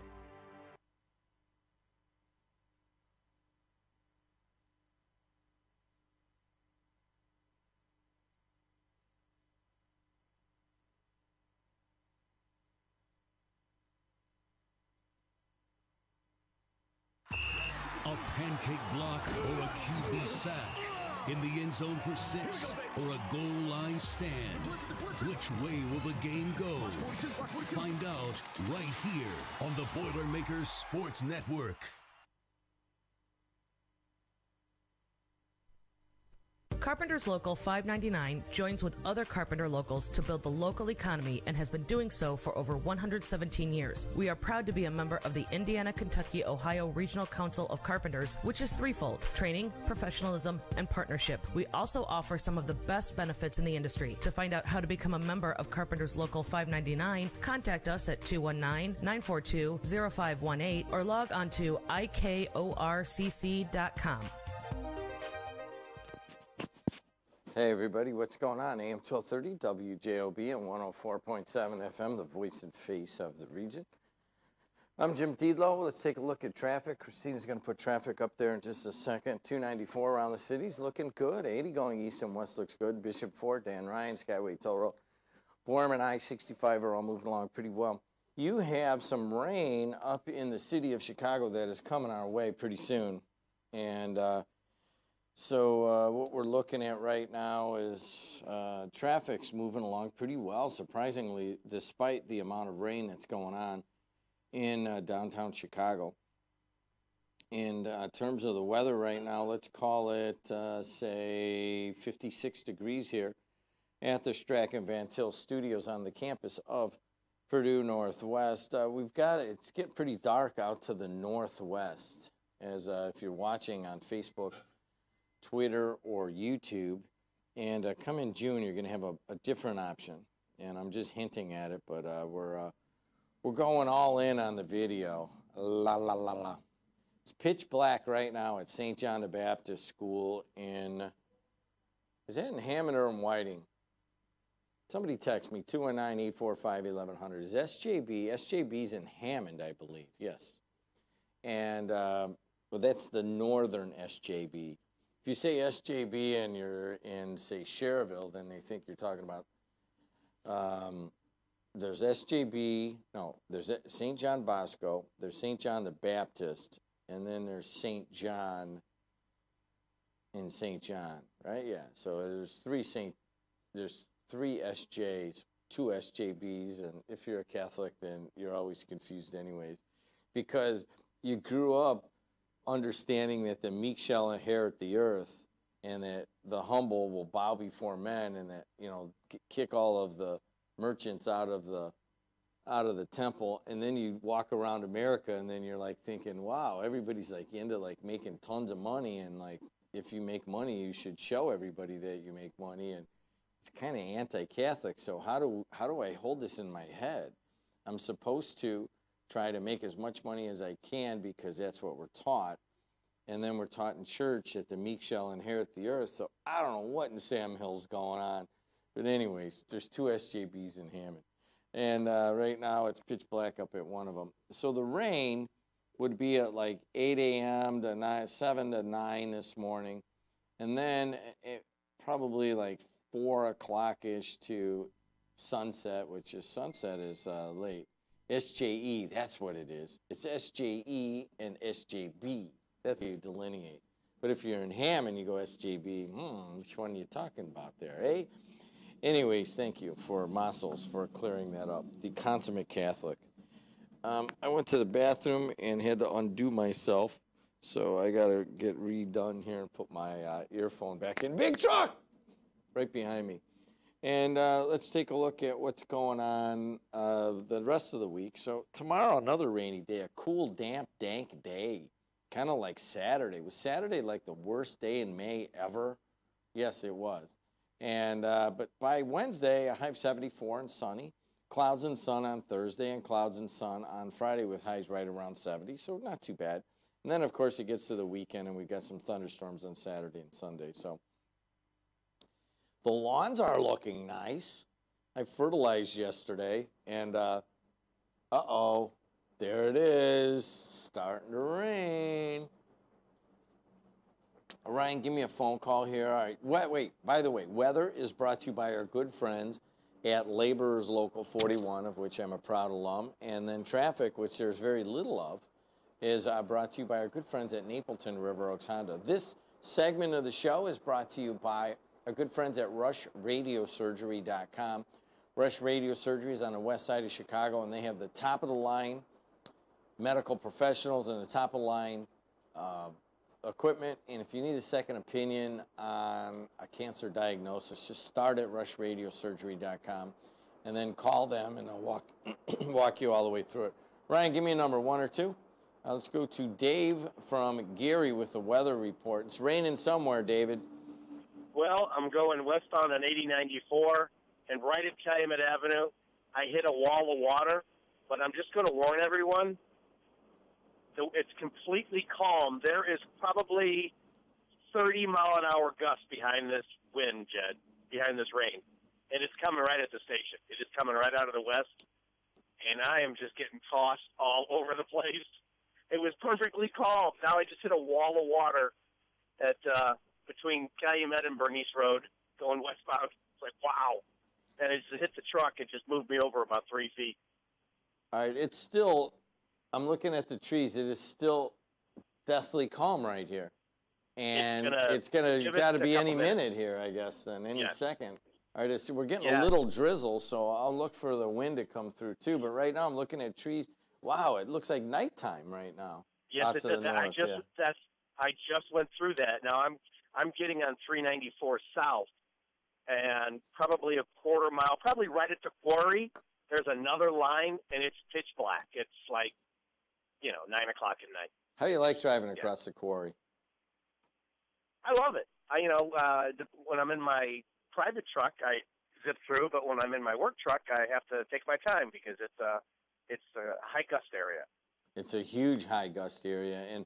A pancake block or a QB sack. in the end zone for 6, or a goal line stand? Which way will the game go? Find out right here on the Boilermakers Sports Network. Carpenters Local 599 joins with other Carpenter locals to build the local economy and has been doing so for over 117 years. We are proud to be a member of the Indiana, Kentucky, Ohio Regional Council of Carpenters, which is threefold: training, professionalism, and partnership. We also offer some of the best benefits in the industry. To find out how to become a member of Carpenters Local 599, contact us at 219-942-0518 or log on to ikorcc.com. Hey everybody, what's going on? AM 1230 WJOB and 104.7 FM, the voice and face of the region. I'm Jim Diedlow. Let's take a look at traffic. Christina's going to put traffic up there in just a second. 294 around the city's looking good. 80 going east and west looks good. Bishop Ford, Dan Ryan, Skyway Toll Road, Bourne and I-65 are all moving along pretty well. You have some rain up in the city of Chicago that is coming our way pretty soon. And So what we're looking at right now is traffic's moving along pretty well, surprisingly, despite the amount of rain that's going on in downtown Chicago. In terms of the weather right now, let's call it, say, 56 degrees here at the Strachan Van Til Studios on the campus of Purdue Northwest. It's getting pretty dark out to the northwest, as if you're watching on Facebook, Twitter, or YouTube. And come in June, you're going to have a different option. And I'm just hinting at it, but we're going all in on the video. La, la, la, la. It's pitch black right now at St. John the Baptist School in, is that in Hammond or in Whiting? Somebody text me, 219-845-1100. Is SJB? SJB's in Hammond, I believe, yes. And, well, that's the northern SJB. If you say SJB and you're in, say, Cherville, then they think you're talking about, there's SJB, no, there's St. John Bosco, there's St. John the Baptist, and then there's St. John in St. John, right? Yeah, so there's three SJs, 2 SJBs, and if you're a Catholic, then you're always confused anyways, because you grew up understanding that the meek shall inherit the earth, and that the humble will bow before men, and that, you know, kick all of the merchants out of the temple. And then you walk around America, and then you're like thinking, wow, everybody's like into like making tons of money, and like if you make money, you should show everybody that you make money. And it's kind of anti-Catholic. So how do I hold this in my head? I'm supposed to try to make as much money as I can because that's what we're taught. And then we're taught in church that the meek shall inherit the earth. So I don't know what in Sam Hill's going on. But anyways, there's 2 SJBs in Hammond. And right now it's pitch black up at one of them. So the rain would be at like 8 a.m. to 7 to 9 this morning. And then probably like 4 o'clock-ish to sunset, which is late. SJE, that's what it is. It's SJE and SJB. That's how you delineate. But if you're in Hammond, you go SJB. Which one are you talking about there, eh? Anyways, thank you for Massos for clearing that up. The consummate Catholic. I went to the bathroom and had to undo myself, so I got to get redone here and put my earphone back in. Big truck! Right behind me. And let's take a look at what's going on the rest of the week. So tomorrow, another rainy day, a cool, damp, dank day, kind of like Saturday. Was Saturday like the worst day in May ever? Yes, it was. And but by Wednesday, a high of 74 and sunny. Clouds and sun on Thursday, and clouds and sun on Friday with highs right around 70, so not too bad. And then, of course, it gets to the weekend, and we've got some thunderstorms on Saturday and Sunday, so the lawns are looking nice. I fertilized yesterday, and uh-oh, there it is, starting to rain. Ryan, give me a phone call here. All right, wait, by the way, weather is brought to you by our good friends at Laborers Local 41, of which I'm a proud alum, and then traffic, which there's very little of, is brought to you by our good friends at Napleton River Oaks Honda. This segment of the show is brought to you by our good friends at RushRadioSurgery.com. Rush Radio Surgery is on the west side of Chicago, and they have the top-of-the-line medical professionals and the top-of-the-line equipment. And if you need a second opinion on a cancer diagnosis, just start at RushRadioSurgery.com and then call them, and they'll walk you all the way through it. Ryan, give me a number, 1 or 2. Let's go to Dave from Gary with the weather report. It's raining somewhere, David. Well, I'm going westbound on 8094, and right at Calumet Avenue, I hit a wall of water, but I'm just going to warn everyone, it's completely calm. There is probably 30-mile-an-hour gusts behind this wind, Jed, behind this rain, and it's coming right at the station. It is coming right out of the west, and I am just getting tossed all over the place. It was perfectly calm. Now I just hit a wall of water at between Calumet and Bernice Road going westbound. It's like, wow. And it just hit the truck. It just moved me over about 3 feet. All right, it's still, I'm looking at the trees. It is still deathly calm right here. And it's got to be any minute here, I guess, then, any second. All right, so we're getting a little drizzle, so I'll look for the wind to come through, too. But right now I'm looking at trees. Wow, it looks like nighttime right now. Yes, it does. I just went through that. Now I'm getting on 394 south, and probably a quarter mile, probably right at the quarry, there's another line, and it's pitch black. It's like, 9 o'clock at night. How do you like driving across the quarry? I love it. When I'm in my private truck, I zip through, but when I'm in my work truck, I have to take my time because it's a high gust area. It's a huge high gust area, and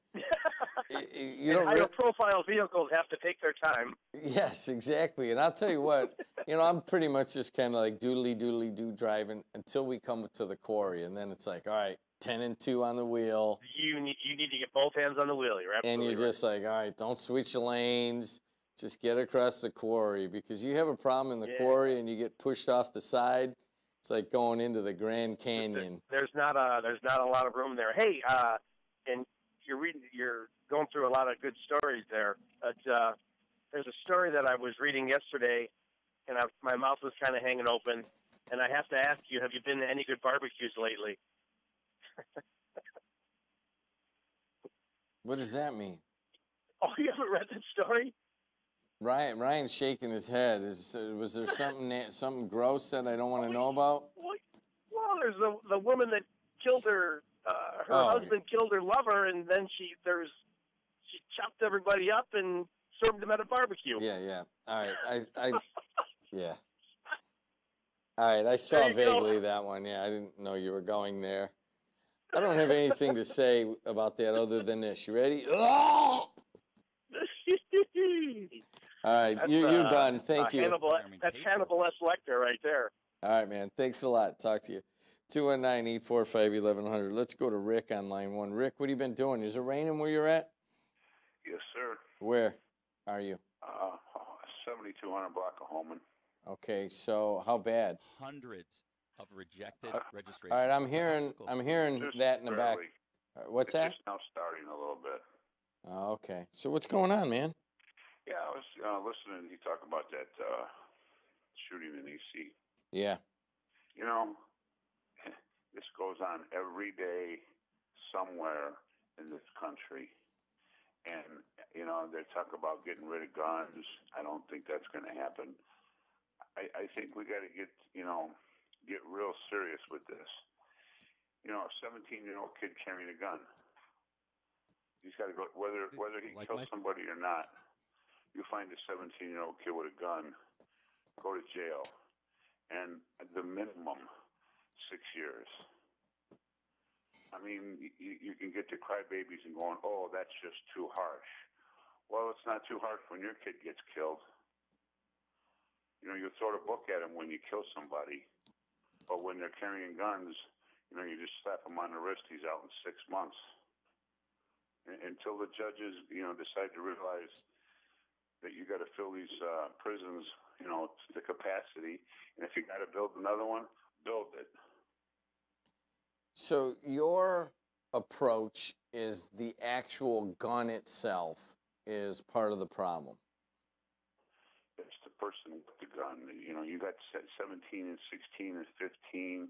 higher profile vehicles have to take their time. Yes, exactly. And I'll tell you what, I'm pretty much just kind of like doodly-do driving until we come to the quarry, and then it's like, all right, 10 and 2 on the wheel. You need to get both hands on the wheel. You're absolutely and you're just like, all right, don't switch lanes. Just get across the quarry, because you have a problem in the quarry and you get pushed off the side. It's like going into the Grand Canyon. There's not a lot of room there. Hey, and you're going through a lot of good stories there. But there's a story that I was reading yesterday, and my mouth was kind of hanging open. And I have to ask you, have you been to any good barbecues lately? What does that mean? Oh, you haven't read that story? Ryan's shaking his head. Was there something gross that I don't want to know about? Well, there's the woman that killed her husband killed her lover, and then she chopped everybody up and served them at a barbecue. Yeah. All right, yeah. All right, I saw vaguely that one. Yeah, I didn't know you were going there. I don't have anything to say about that other than this. You ready? Oh! All right, you're done. Thank you. That's Hannibal S. Lecter right there. All right, man. Thanks a lot. Talk to you. 219-845-1100. Let's go to Rick on line 1. Rick, what have you been doing? Is it raining where you're at? Yes, sir. Where are you? 7200 block of Holman. Okay, so how bad? Hundreds of rejected registrations. All right, I'm hearing Just that in the back. barely. What's that? Just now starting a little bit. Oh, okay. So what's going on, man? Yeah, I was listening to you talk about that shooting in EC. Yeah. This goes on every day somewhere in this country. And, they talk about getting rid of guns. I don't think that's going to happen. I think we got to get real serious with this. A 17-year-old kid carrying a gun. He's got to go, whether he kills somebody or not, you find a 17-year-old kid with a gun, go to jail, and the minimum 6 years. I mean, you can get to crybabies and going, oh, that's just too harsh. Well, it's not too harsh when your kid gets killed. You throw the book at him when you kill somebody, but when they're carrying guns, you just slap him on the wrist, he's out in 6 months. Until the judges, decide to realize that you got to fill these prisons, to capacity, and if you got to build another one, build it. So your approach is the actual gun itself is part of the problem? It's the person with the gun. You know, you got 17 and 16 and 15.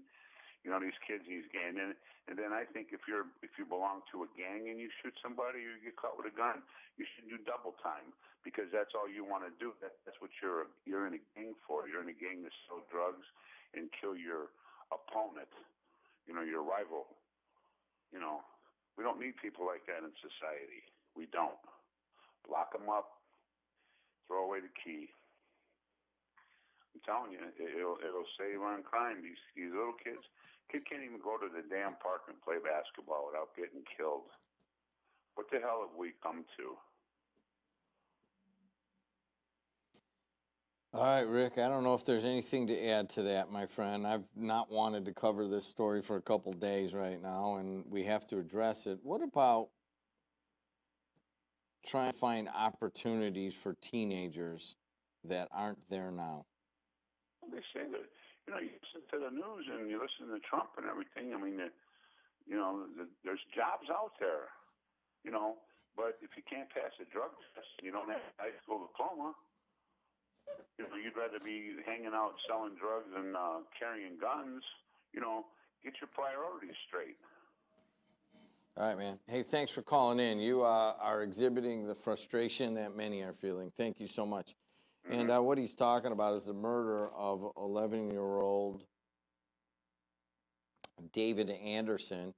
You know, these kids, these gangs. And then I think if you belong to a gang and you shoot somebody or you get caught with a gun, you should do double time because that's all you want to do. That's what you're in a gang for. You're in a gang to sell drugs and kill your opponent, you know, your rival. You know, we don't need people like that in society. We don't. Lock them up, throw away the key. I'm telling you, it'll save on crime. These little kids, kid can't even go to the damn park and play basketball without getting killed. What the hell have we come to? All right, Rick, I don't know if there's anything to add to that, my friend. I've not wanted to cover this story for a couple days right now, and we have to address it. What about trying to find opportunities for teenagers that aren't there now? They say that, you know, you listen to the news and you listen to Trump and everything. I mean, you know, there's jobs out there, you know, but if you can't pass a drug test, you don't have a high school diploma. You know, you'd rather be hanging out selling drugs and carrying guns. You know, get your priorities straight. All right, man. Hey, thanks for calling in. You are exhibiting the frustration that many are feeling. Thank you so much. And what he's talking about is the murder of 11-year-old David Anderson.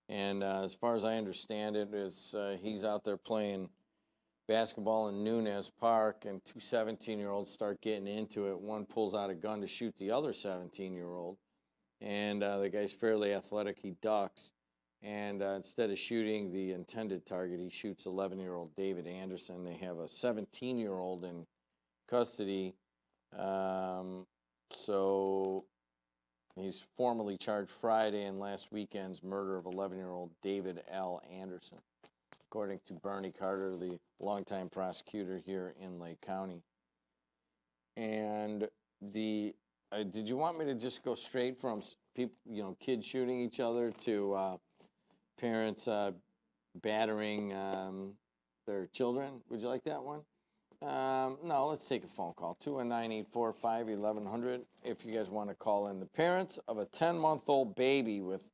And as far as I understand it, is he's out there playing basketball in Nunez Park, and two 17-year-olds start getting into it. One pulls out a gun to shoot the other 17-year-old. And the guy's fairly athletic. He ducks. And instead of shooting the intended target, he shoots 11-year-old David Anderson. They have a 17-year-old in custody. So he's formally charged Friday in last weekend's murder of 11-year-old David L. Anderson, according to Bernie Carter, the longtime prosecutor here in Lake County. And did you want me to just go straight from people, you know, kids shooting each other to parents battering their children? Would you like that one? No, let's take a phone call. 219-845-1100 if you guys want to call in. The parents of a 10-month-old baby with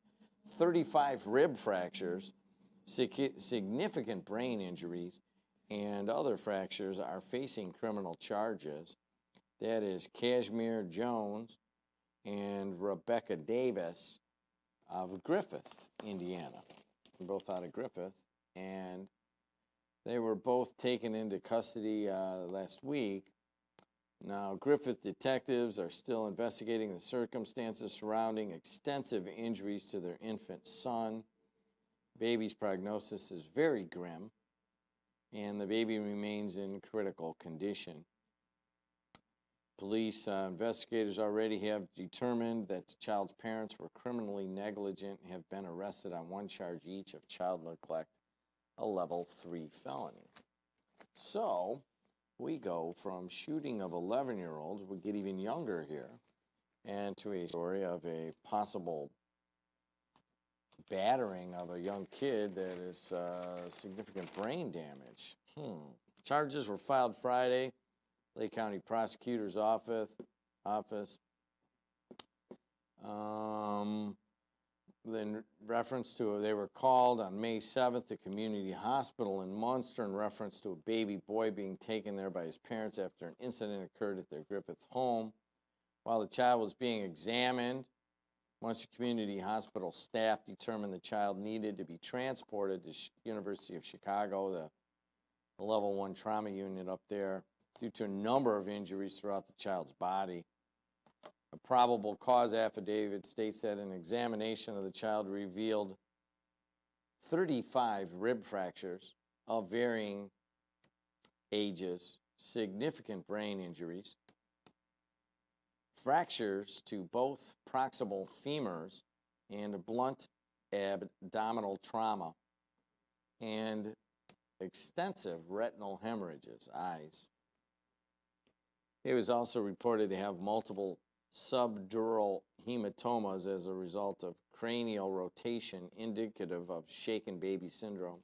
35 rib fractures, significant brain injuries, and other fractures are facing criminal charges. That is Kashmir Jones and Rebecca Davis of Griffith, Indiana. They're both out of Griffith, and they were both taken into custody last week. Now, Griffith detectives are still investigating the circumstances surrounding extensive injuries to their infant son. Baby's prognosis is very grim, and the baby remains in critical condition. Police investigators already have determined that the child's parents were criminally negligent and have been arrested on one charge each of child neglect, a level 3 felony. So we go from shooting of 11-year-olds, we get even younger here, and to a story of a possible battering of a young kid that is significant brain damage. Charges were filed Friday. Lake County Prosecutor's Office. In reference to, they were called on May 7th to Community Hospital in Munster in reference to a baby boy being taken there by his parents after an incident occurred at their Griffith home. While the child was being examined, Munster Community Hospital staff determined the child needed to be transported to University of Chicago, the level 1 trauma unit up there, due to a number of injuries throughout the child's body. A probable cause affidavit states that an examination of the child revealed 35 rib fractures of varying ages, significant brain injuries, fractures to both proximal femurs, and blunt abdominal trauma, and extensive retinal hemorrhages, eyes. He was also reported to have multiple subdural hematomas as a result of cranial rotation indicative of shaken baby syndrome.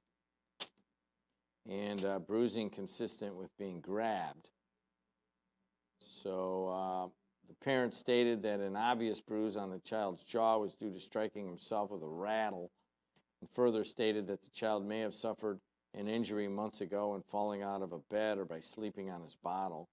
and bruising consistent with being grabbed. So the parents stated that an obvious bruise on the child's jaw was due to striking himself with a rattle, and further stated that the child may have suffered an injury months ago in falling out of a bed or by sleeping on his bottle.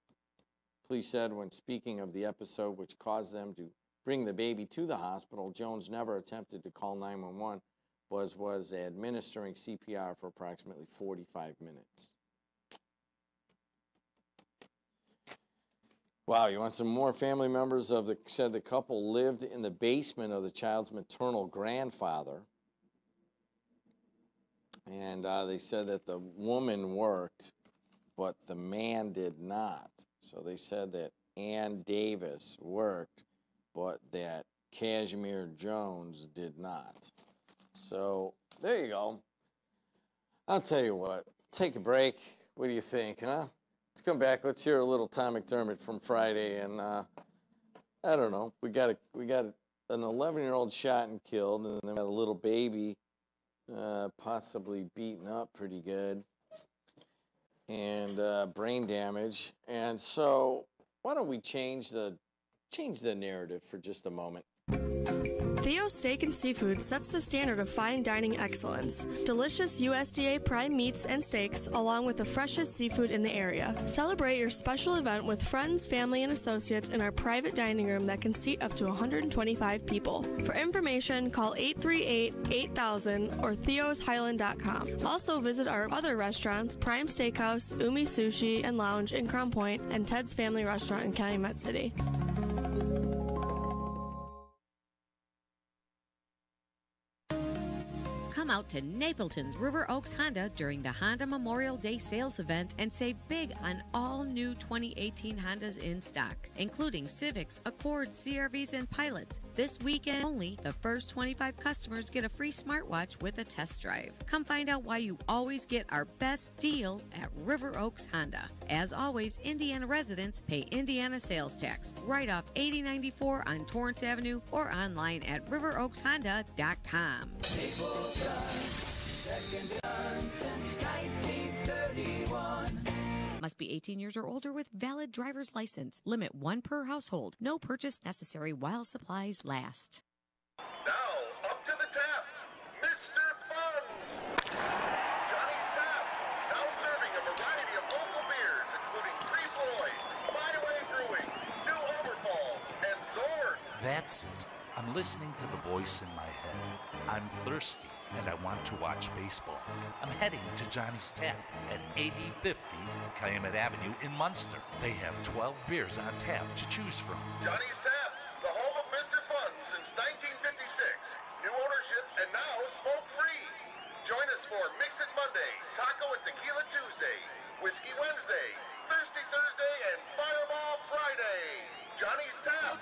Police said when speaking of the episode which caused them to bring the baby to the hospital, Jones never attempted to call 911, was administering CPR for approximately 45 minutes. Wow, you want some more? Family members said the couple lived in the basement of the child's maternal grandfather. And they said that the woman worked, but the man did not. So they said that Ann Davis worked, but that Cashmere Jones did not. So there you go. I'll tell you what. Take a break. What do you think, huh? Let's come back. Let's hear a little Tom McDermott from Friday. And I don't know. We got an 11-year-old shot and killed, and then we got a little baby possibly beaten up pretty good, and brain damage. And so why don't we change the narrative for just a moment? Theo's Steak and Seafood sets the standard of fine dining excellence. Delicious USDA prime meats and steaks, along with the freshest seafood in the area. Celebrate your special event with friends, family, and associates in our private dining room that can seat up to 125 people. For information, call 838-8000 or theoshighland.com. Also visit our other restaurants, Prime Steakhouse, Umi Sushi and Lounge in Crown Point, and Ted's Family Restaurant in Calumet City. Come out to Napleton's River Oaks Honda during the Honda Memorial Day sales event and save big on all new 2018 Hondas in stock, including Civics, Accords, CRVs, and Pilots. This weekend only, the first 25 customers get a free smartwatch with a test drive. Come find out why you always get our best deal at River Oaks Honda. As always, Indiana residents pay Indiana sales tax right off 8094 on Torrance Avenue or online at riveroakshonda.com. Second done since 1931. Must be 18 years or older with valid driver's license. Limit 1 per household. No purchase necessary while supplies last. Now, up to the tap, Mr. Fun! Johnny's Tap, now serving a variety of local beers, including Three Floyds, Byway Brewing, New Overfalls, and Zorn. That's it. I'm listening to the voice in my head. I'm thirsty and I want to watch baseball. I'm heading to Johnny's Tap at 8050 Calumet Avenue in Munster. They have 12 beers on tap to choose from. Johnny's Tap, the home of Mr. Fun since 1956. New ownership and now smoke-free. Join us for Mix It Monday, Taco and Tequila Tuesday, Whiskey Wednesday, Thirsty Thursday, and Fireball Friday. Johnny's Tap.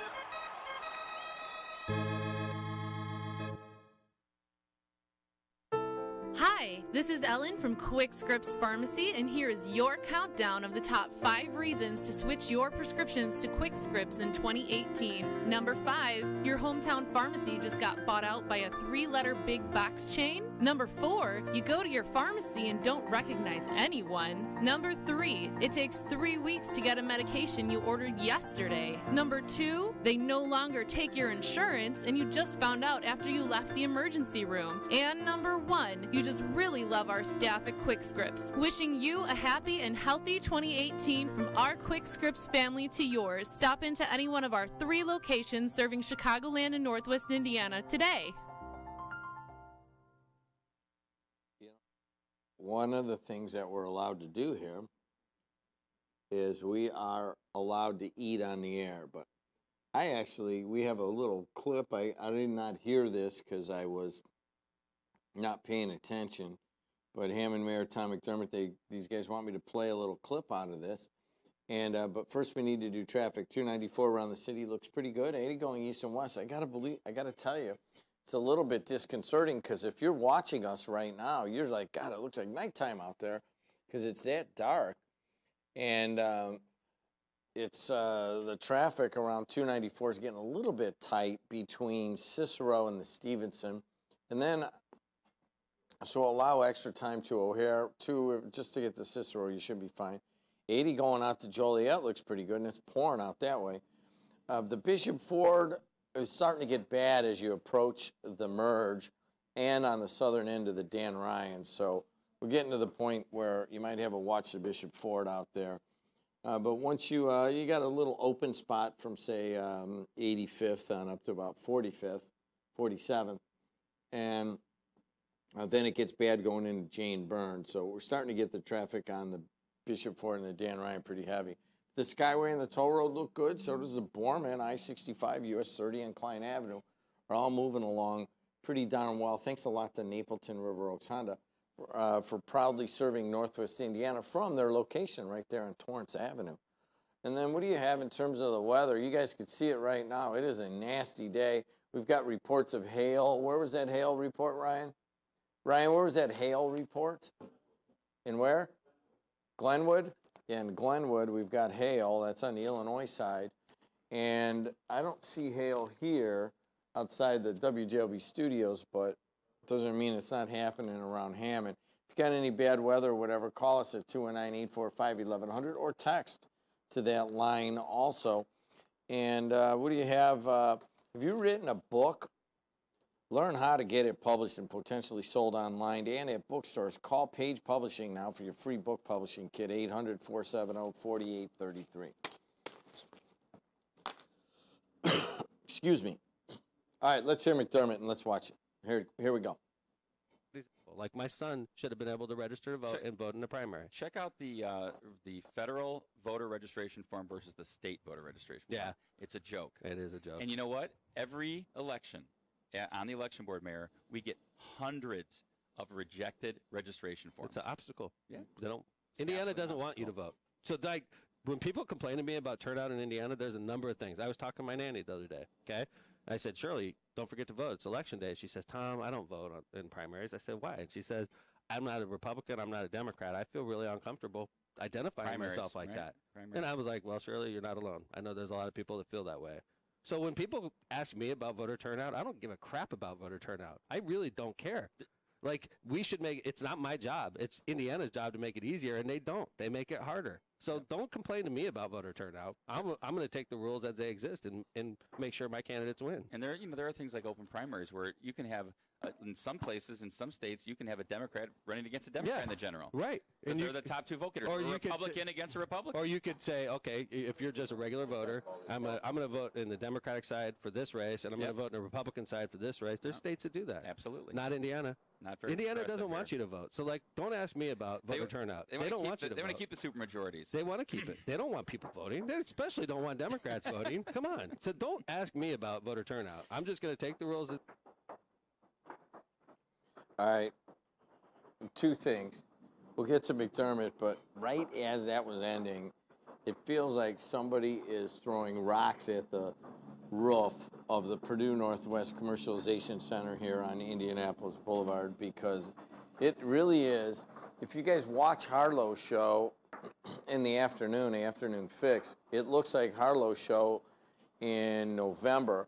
Hi, this is Ellen from Quick Scripts Pharmacy, and here is your countdown of the top 5 reasons to switch your prescriptions to Quick Scripts in 2018. Number 5, your hometown pharmacy just got bought out by a 3-letter big box chain. Number 4, you go to your pharmacy and don't recognize anyone. Number 3, it takes 3 weeks to get a medication you ordered yesterday. Number 2, they no longer take your insurance and you just found out after you left the emergency room. And number 1, you just really love our staff at Quick Scripts. Wishing you a happy and healthy 2018 from our Quick Scripts family to yours. Stop into any one of our 3 locations serving Chicagoland and Northwest Indiana today. One of the things that we're allowed to do here is we are allowed to eat on the air. But we have a little clip. I did not hear this because I was not paying attention. But Hammond Mayor Tom McDermott, these guys want me to play a little clip out of this. And but first we need to do traffic. 294 around the city looks pretty good. 80 going east and west. I gotta tell you, it's a little bit disconcerting because if you're watching us right now, you're like, God, it looks like nighttime out there because it's that dark. And it's the traffic around 294 is getting a little bit tight between Cicero and the Stevenson. And then So allow extra time to O'Hare, just to get to Cicero, you should be fine. 80 going out to Joliet looks pretty good, and it's pouring out that way. The Bishop Ford is starting to get bad as you approach the merge and on the southern end of the Dan Ryan. So we're getting to the point where you might have a watch the Bishop Ford out there. But once you got a little open spot from, say, 85th on up to about 45th, 47th, and then it gets bad going into Jane Byrne. So we're starting to get the traffic on the Bishop Ford and the Dan Ryan pretty heavy. The Skyway and the toll road look good. So does the Borman, I-65, US 30, and Klein Avenue are all moving along pretty darn well. Thanks a lot to Napleton River Oaks Honda for proudly serving Northwest Indiana from their location right there on Torrance Avenue. And then what do you have in terms of the weather? You guys can see it right now. It is a nasty day. We've got reports of hail. Where was that hail report, Ryan? Ryan, where was that hail report? In where? Glenwood? Yeah, in Glenwood, we've got hail. That's on the Illinois side. And I don't see hail here outside the WJLB studios, but it doesn't mean it's not happening around Hammond. If you got any bad weather or whatever, call us at 219-845-1100 or text to that line also. And what do you have? Have you written a book? Learn how to get it published and potentially sold online and at bookstores. Call Page Publishing now for your free book publishing kit, 800-470-4833. Excuse me. All right, let's hear McDermott and let's watch it. Here we go. Like my son should have been able to register to vote and vote in the primary. Check out the federal voter registration form versus the state voter registration form. Yeah. It's a joke. It is a joke. And you know what? Every election, on the election board, Mayor, we get hundreds of rejected registration forms. It's an obstacle. Yeah. They don't. Indiana doesn't want you to vote. So like when people complain to me about turnout in Indiana, there's a number of things. I was talking to my nanny the other day. Okay. I said, Shirley, don't forget to vote. It's election day. She says, Tom, I don't vote in primaries. I said, why? And she says, I'm not a Republican. I'm not a Democrat. I feel really uncomfortable identifying myself like that. And I was like, well, Shirley, you're not alone. I know there's a lot of people that feel that way. So when people ask me about voter turnout, I don't give a crap about voter turnout. I really don't care. Like, we should make it's not my job. It's Indiana's job to make it easier, and they don't. They make it harder. So don't complain to me about voter turnout. I'm going to take the rules as they exist and make sure my candidates win. And there are things like open primaries where you can have, in some places, in some states, you can have a Democrat running against a Democrat in the general. Right. And they're the top two vote getters. Or a Republican against a Republican. Or you could say, okay, if you're just a regular voter, I'm going to vote in the Democratic side for this race, and I'm going to vote in the Republican side for this race. There's states that do that. Absolutely. Not Indiana. Not very Indiana doesn't want you to vote. So, like, don't ask me about voter turnout. They don't want you to vote. They want to keep the supermajorities. They want to keep it. They don't want people voting. They especially don't want Democrats voting. Come on. So don't ask me about voter turnout. I'm just going to take the rules. All right. Two things. We'll get to McDermott, but right as that was ending, it feels like somebody is throwing rocks at the roof of the Purdue Northwest Commercialization Center here on Indianapolis Boulevard, because it really is. If you guys watch Harlow's show in the afternoon fix, it looks like Harlow's show in November.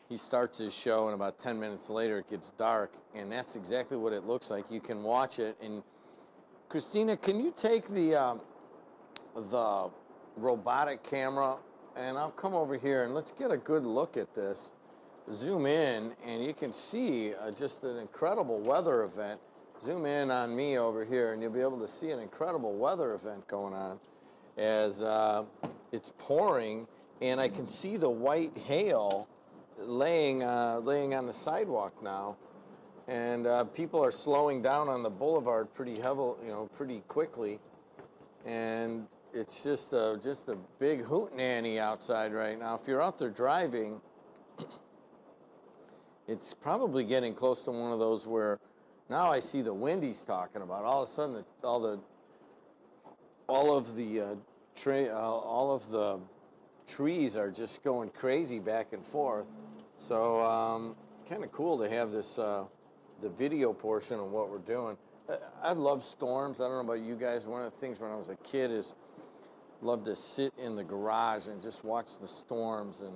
He starts his show and about 10 minutes later it gets dark, and that's exactly what it looks like. You can watch it. And Christina, can you take the robotic camera, and I'll come over here and let's get a good look at this. Zoom in, and you can see just an incredible weather event. Zoom in on me over here, and you'll be able to see an incredible weather event going on as it's pouring, and I can see the white hail laying on the sidewalk now, and people are slowing down on the boulevard pretty pretty quickly, and it's just a big hootenanny outside right now. If you're out there driving, it's probably getting close to one of those where now I see the wind he's talking about. All of a sudden, all of the trees are just going crazy back and forth. So kind of cool to have this the video portion of what we're doing. I love storms. I don't know about you guys. One of the things when I was a kid is love to sit in the garage and just watch the storms and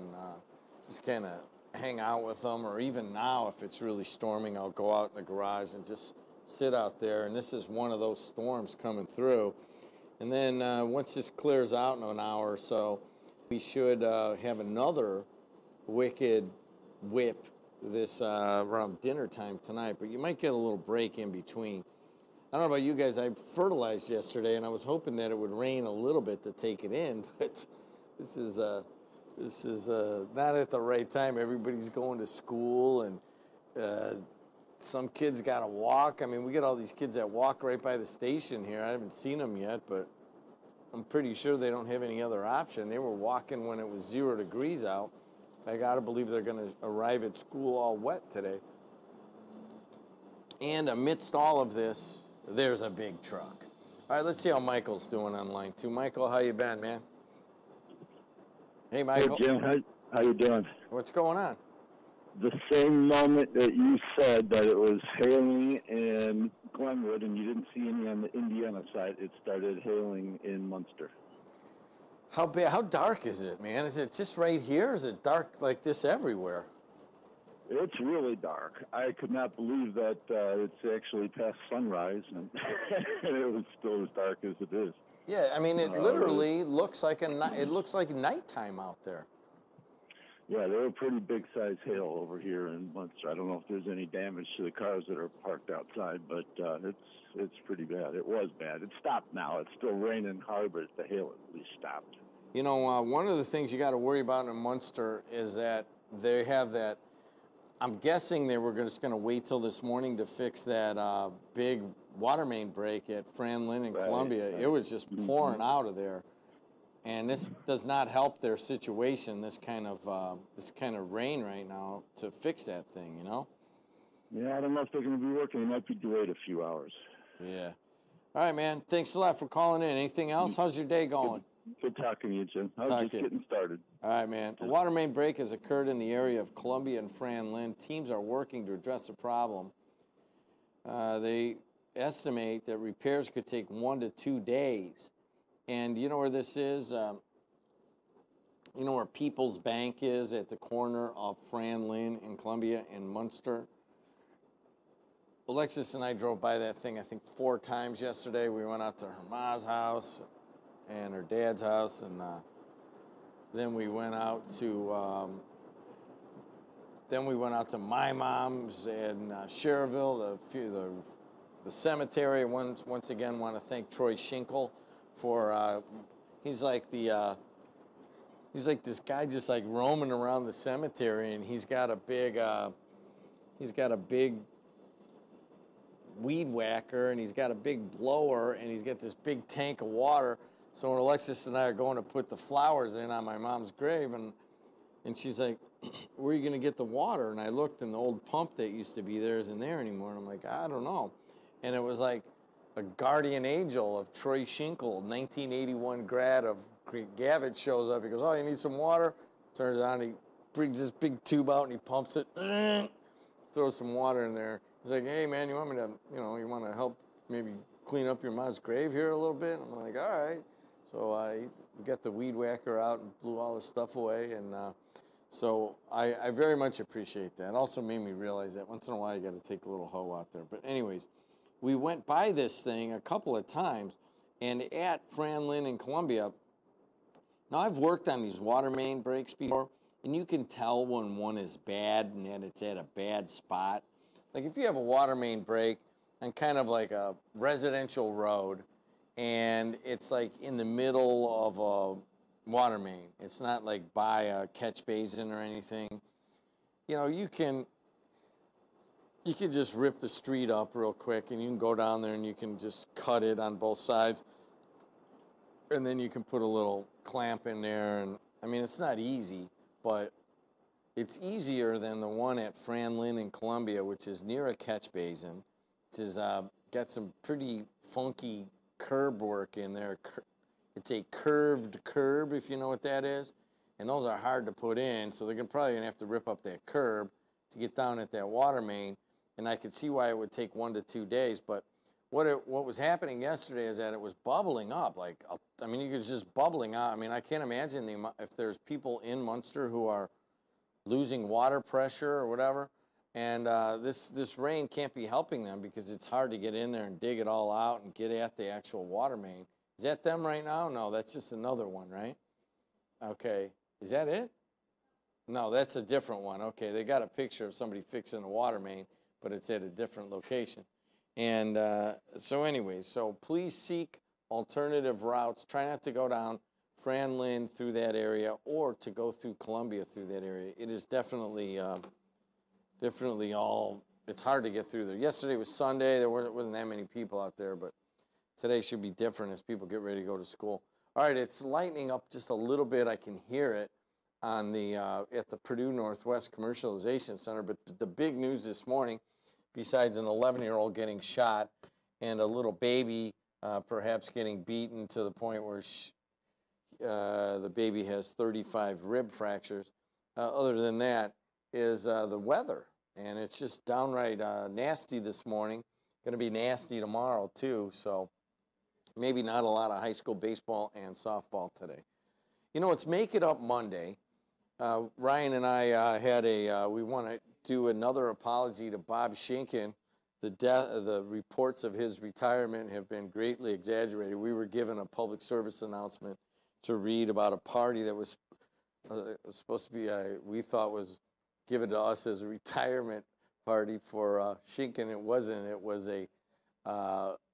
just kind of hang out with them. Or even now, if it's really storming, I'll go out in the garage and just sit out there, and this is one of those storms coming through. And then once this clears out in an hour or so, we should have another wicked whip this around dinner time tonight, but you might get a little break in between. I don't know about you guys. I fertilized yesterday, and I was hoping that it would rain a little bit to take it in, but this is not at the right time. Everybody's going to school, and some kids got to walk. I mean, we get all these kids that walk right by the station here. I haven't seen them yet, but I'm pretty sure they don't have any other option. They were walking when it was 0 degrees out. I got to believe they're going to arrive at school all wet today. And amidst all of this, there's a big truck. All right, let's see how Michael's doing on line 2. Michael, how you been, man? Hey, Michael. Hey, Jim, how you doing? What's going on? The same moment that you said that it was hailing in Glenwood and you didn't see any on the Indiana side, it started hailing in Munster. How bad? How dark is it, man? Is it just right here? Or is it dark like this everywhere? It's really dark. I could not believe that it's actually past sunrise, and it was still as dark as it is. Yeah, I mean, it literally looks like it looks like nighttime out there. Yeah, there were pretty big size hail over here in Munster. I don't know if there's any damage to the cars that are parked outside, but it's pretty bad. It was bad. It stopped now. It's still raining hard, but the hail at least stopped. You know, one of the things you got to worry about in Munster is that they have that. I'm guessing they were just going to wait till this morning to fix that big water main break at Franklin and Columbia. It was just pouring out of there, and this does not help their situation. This kind of rain right now to fix that thing, you know. Yeah, I don't know if they're going to be working. They might be delayed a few hours. Yeah. All right, man. Thanks a lot for calling in. Anything else? How's your day going? Good talking to you, Jim. I was just getting started. All right, man. A water main break has occurred in the area of Columbia and Franklin. Teams are working to address the problem. They estimate that repairs could take 1 to 2 days. And you know where this is? You know where People's Bank is at the corner of Franklin and Columbia and Munster? Alexis and I drove by that thing, I think, 4 times yesterday. We went out to her mom's house and her dad's house, and then we went out to my mom's in Cherville, the cemetery. Once again, want to thank Troy Schinkel for he's like this guy just like roaming around the cemetery, and he's got a big weed whacker, and he's got a big blower, and he's got this big tank of water. So when Alexis and I are going to put the flowers in on my mom's grave, and she's like, where are you going to get the water? And I looked, and the old pump that used to be there isn't there anymore. And I'm like, I don't know. And it was like a guardian angel of Troy Schinkel, 1981 grad of Gavitt, shows up. He goes, oh, you need some water? Turns on, he brings this big tube out, and he pumps it, throws some water in there. He's like, hey, man, you want me to, you want to help maybe clean up your mom's grave here a little bit? I'm like, all right. So I got the weed whacker out and blew all the stuff away. And so I very much appreciate that. It also made me realize that once in a while you got to take a little hoe out there. But anyways, we went by this thing a couple of times, and at Franklin and Columbia, now I've worked on these water main breaks before, and you can tell when one is bad and that it's at a bad spot. Like if you have a water main break on kind of like a residential road, and it's like in the middle of a water main. It's not like by a catch basin or anything. You know, you can just rip the street up real quick, and you can go down there and you can just cut it on both sides. And then you can put a little clamp in there. And I mean, it's not easy, but it's easier than the one at Franklin and Columbia, which is near a catch basin. It's got some pretty funky curb work in there. It's a curved curb, if you know what that is. And those are hard to put in, so they're probably going to have to rip up that curb to get down at that water main. And I could see why it would take 1 to 2 days. But what was happening yesterday is that it was bubbling up. Like, I mean, it was just bubbling out. I mean, I can't imagine if there's people in Munster who are losing water pressure or whatever. And this rain can't be helping them because it's hard to get in there and dig it all out and get at the actual water main. Is that them right now? No, that's just another one, right? Okay. Is that it? No, that's a different one. Okay, they got a picture of somebody fixing a water main, but it's at a different location. And so anyway, so please seek alternative routes. Try not to go down Franlin through that area or to go through Columbia through that area. It is definitely it's hard to get through there. Yesterday was Sunday. There wasn't that many people out there, but today should be different as people get ready to go to school. All right, it's lightening up just a little bit. I can hear it on the at the Purdue Northwest Commercialization Center. But the big news this morning, besides an 11-year-old getting shot and a little baby perhaps getting beaten to the point where the baby has 35 rib fractures, other than that is the weather. And it's just downright nasty this morning. Going to be nasty tomorrow, too. So maybe not a lot of high school baseball and softball today. You know, it's Make It Up Monday. Ryan and I we want to do another apology to Bob Schinken. The reports of his retirement have been greatly exaggerated. We were given a public service announcement to read about a party that was supposed to be, we thought was given to us as a retirement party for Schinken. It wasn't. It was a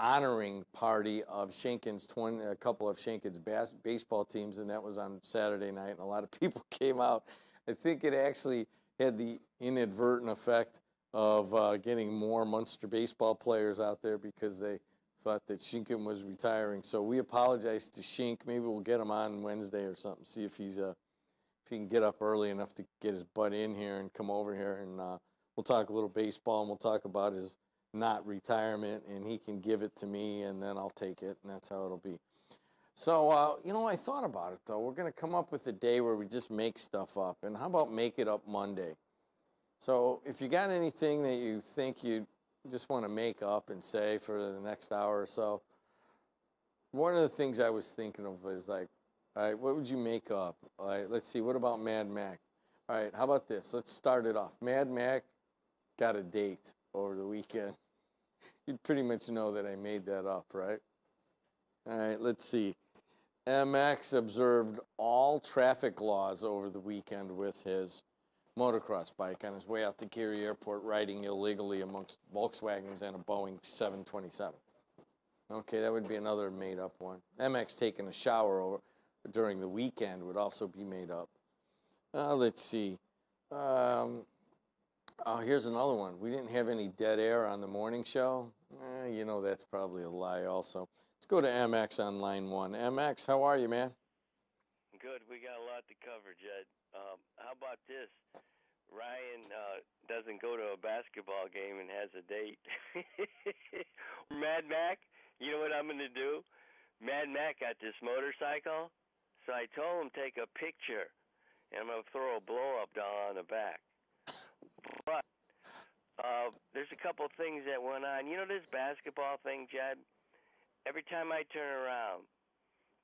honoring party of Schinken's a couple of Schinken's baseball teams, and that was on Saturday night, and a lot of people came out. I think it actually had the inadvertent effect of getting more Munster baseball players out there because they thought that Schinken was retiring. So we apologize to Schink. Maybe we'll get him on Wednesday or something, see if he can get up early enough to get his butt in here and come over here, and we'll talk a little baseball, and we'll talk about his not retirement, and he can give it to me, and then I'll take it, and that's how it'll be. So, you know, I thought about it, though. We're going to come up with a day where we just make stuff up, and how about Make It Up Monday? So if you got anything that you think you just want to make up and say for the next hour or so, one of the things I was thinking of is like, all right, what would you make up? All right, let's see, what about Mad Mac? All right, how about this? Let's start it off. Mad Mac got a date over the weekend. You'd pretty much know that I made that up, right? All right, let's see. MX observed all traffic laws over the weekend with his motocross bike on his way out to Gary Airport, riding illegally amongst Volkswagens and a Boeing 727. Okay, that would be another made-up one. MX taking a shower during the weekend would also be made up. Let's see. Oh, here's another one. We didn't have any dead air on the morning show. You know that's probably a lie also. Let's go to MX on line 1. MX, how are you, man? Good. We got a lot to cover, Jed. How about this? Ryan doesn't go to a basketball game and has a date. Mad Mac, you know what I'm going to do? Mad Mac got this motorcycle, so I told him take a picture, and I'm going to throw a blow-up doll on the back. But there's a couple things that went on. You know this basketball thing, Jed? Every time I turn around,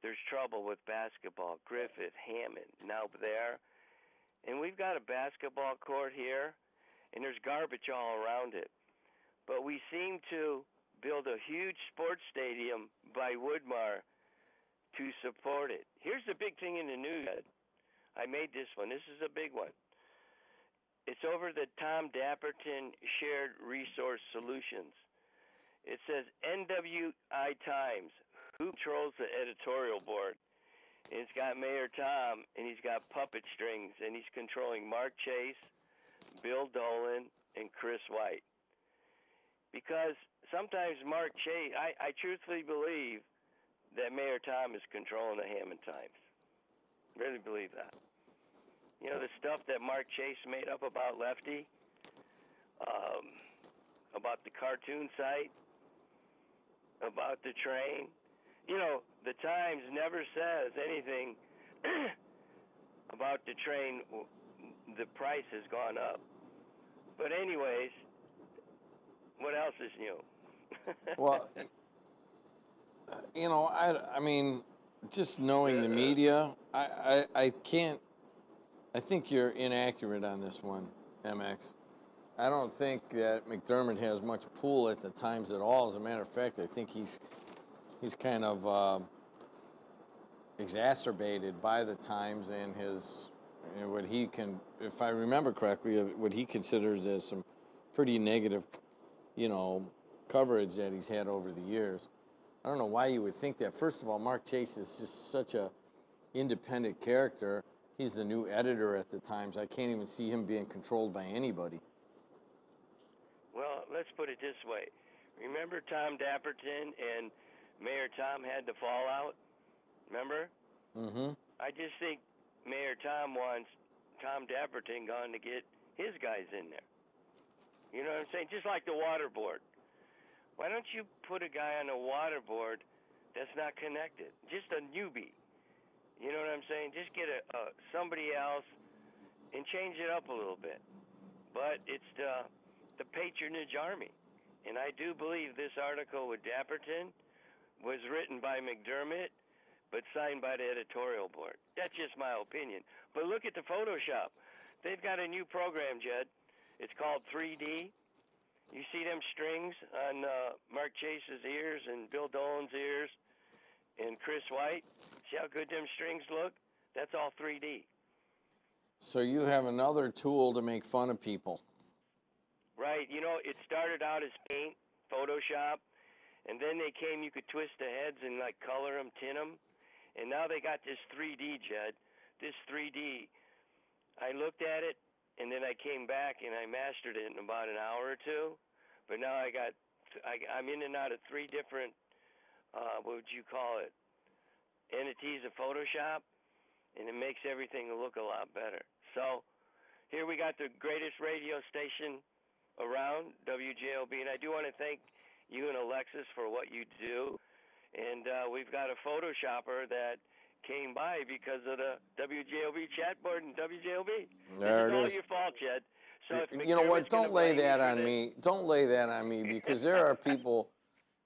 there's trouble with basketball. Griffith, Hammond, now there. And we've got a basketball court here, and there's garbage all around it. But we seem to build a huge sports stadium by Woodmar to support it. Here's the big thing in the news. I made this one. This is a big one. It's over the Tom Dapperton Shared Resource Solutions. It says NWI Times, who controls the editorial board? And it's got Mayor Tom, and he's got puppet strings, and he's controlling Mark Chase, Bill Dolan, and Chris White. Because sometimes Mark Chase, I truthfully believe that Mayor Tom is controlling the Hammond Times. Really believe that. You know, the stuff that Mark Chase made up about Lefty, about the cartoon site, about the train. You know, the Times never says anything about the train. The price has gone up. But anyways, what else is new? Well, you know, I mean, just knowing the media, I can't. I think you're inaccurate on this one, MX. I don't think that McDermott has much pull at the times at all. As a matter of fact, I think he's kind of exacerbated by the times and his what he can, if I remember correctly, what he considers as some pretty negative, coverage that he's had over the years. I don't know why you would think that. First of all, Mark Chase is just such a independent character. He's the new editor at the Times. I can't even see him being controlled by anybody. Well, let's put it this way. Remember Tom Dapperton and Mayor Tom had the fallout? Remember? Mm-hmm. I just think Mayor Tom wants Tom Dapperton gone to get his guys in there. You know what I'm saying? Just like the water board. Why don't you put a guy on the water board that's not connected? Just a newbie. You know what I'm saying? Just get somebody else and change it up a little bit. But it's the patronage army. And I do believe this article with Dapperton was written by McDermott, but signed by the editorial board. That's just my opinion. But look at the Photoshop. They've got a new program, Jed. It's called 3D. You see them strings on Mark Chase's ears and Bill Dolan's ears and Chris White? See how good them strings look? That's all 3D. So you have another tool to make fun of people. Right. It started out as paint, Photoshop, and then they came, you could twist the heads and, color them, tint them. And now they got this 3D, Jed. This 3D. I looked at it, and then I came back, and I mastered it in about an hour or two. But now I'm in and out of 3 different, what would you call it, entities of Photoshop, and it makes everything look a lot better. So here we got the greatest radio station around, WJOB, and I do want to thank you and Alexis for what you do. And we've got a Photoshopper that came by because of the WJOB chat board and WJOB. There This is it all is. your fault, Jed. So if You know what? McDermott's gonna Don't lay blame you that for on this- me. Don't lay that on me because there are people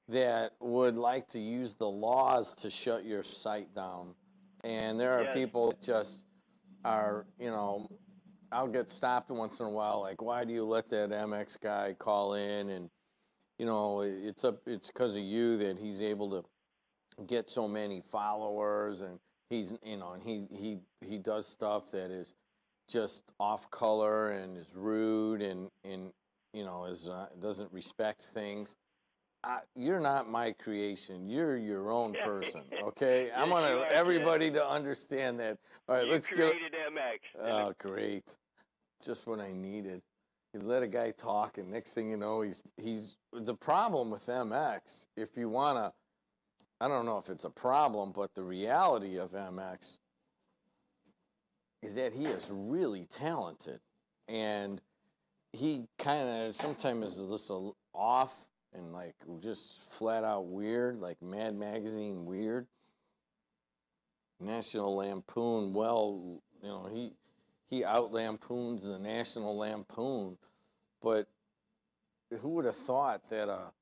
that would like to use the laws to shut your site down. And there are Yes. people that just are, I'll get stopped once in a while, like, why do you let that MX guy call in? And, it's because of you that he's able to get so many followers, and he's, and he does stuff that is just off color and is rude and doesn't respect things. You're not my creation. You're your own person, okay? I Yes, want you are, everybody to understand that. All right, You let's get. created MX. Oh, great! Just what I needed. You let a guy talk, and next thing you know, he's the problem with MX. If you wanna, I don't know if it's a problem, but the reality of MX is that he is really talented, and he kind of sometimes is a little off and just flat out weird, like Mad Magazine weird. National Lampoon, he out lampoons the National Lampoon, but who would have thought that a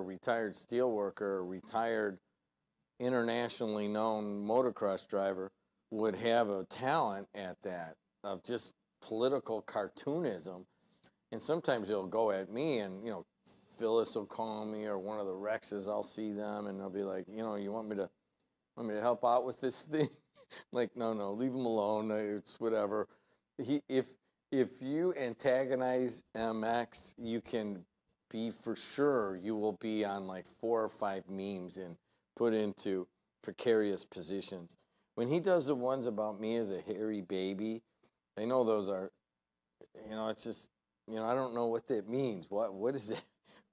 retired steelworker, retired internationally known motocross driver would have a talent at that of just political cartoonism. And sometimes they'll go at me, and Phyllis will call me, or one of the Rexes, I'll see them, and they'll be like, you want me to help out with this thing? Like, no, leave him alone. It's whatever. If you antagonize MX, you can be for sure you will be on 4 or 5 memes and put into precarious positions. When he does the ones about me as a hairy baby, I know those are, it's just, I don't know what that means. What is that?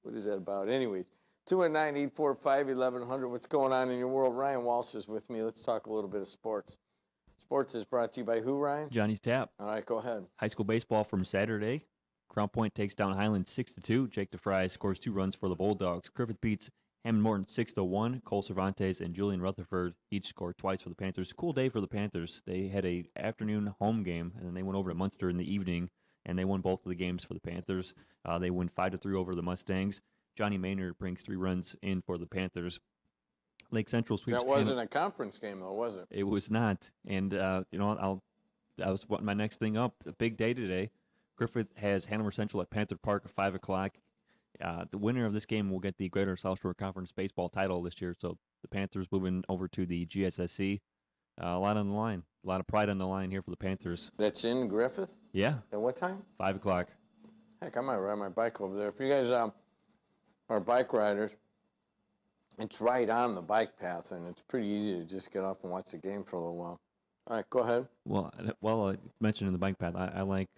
What is that about? Anyways, 219-845-1100. What's going on in your world? Ryan Walsh is with me. Let's talk a little bit of sports. Sports is brought to you by who, Ryan? Johnny's Tap. All right, go ahead. High school baseball from Saturday. Crown Point takes down Highland 6-2. Jake DeFries scores 2 runs for the Bulldogs. Griffith beats Hammond Morton 6-1. Cole Cervantes and Julian Rutherford each scored twice for the Panthers. Cool day for the Panthers. They had a afternoon home game, and then they went over to Munster in the evening, and they won both of the games for the Panthers. They win 5-3 over the Mustangs. Johnny Maynard brings 3 runs in for the Panthers. Lake Central sweeps. That wasn't a conference game, though, was it? It was not. And, that was what my next thing up. A big day today. Griffith has Hanover Central at Panther Park at 5 o'clock. The winner of this game will get the Greater South Shore Conference baseball title this year. So the Panthers moving over to the GSSC. A lot on the line. A lot of pride on the line here for the Panthers. That's in Griffith? Yeah. At what time? 5 o'clock. Heck, I might ride my bike over there. If you guys are bike riders, it's right on the bike path, and it's pretty easy to just get off and watch the game for a little while. All right, go ahead. Well, I mentioned in the bike path, I like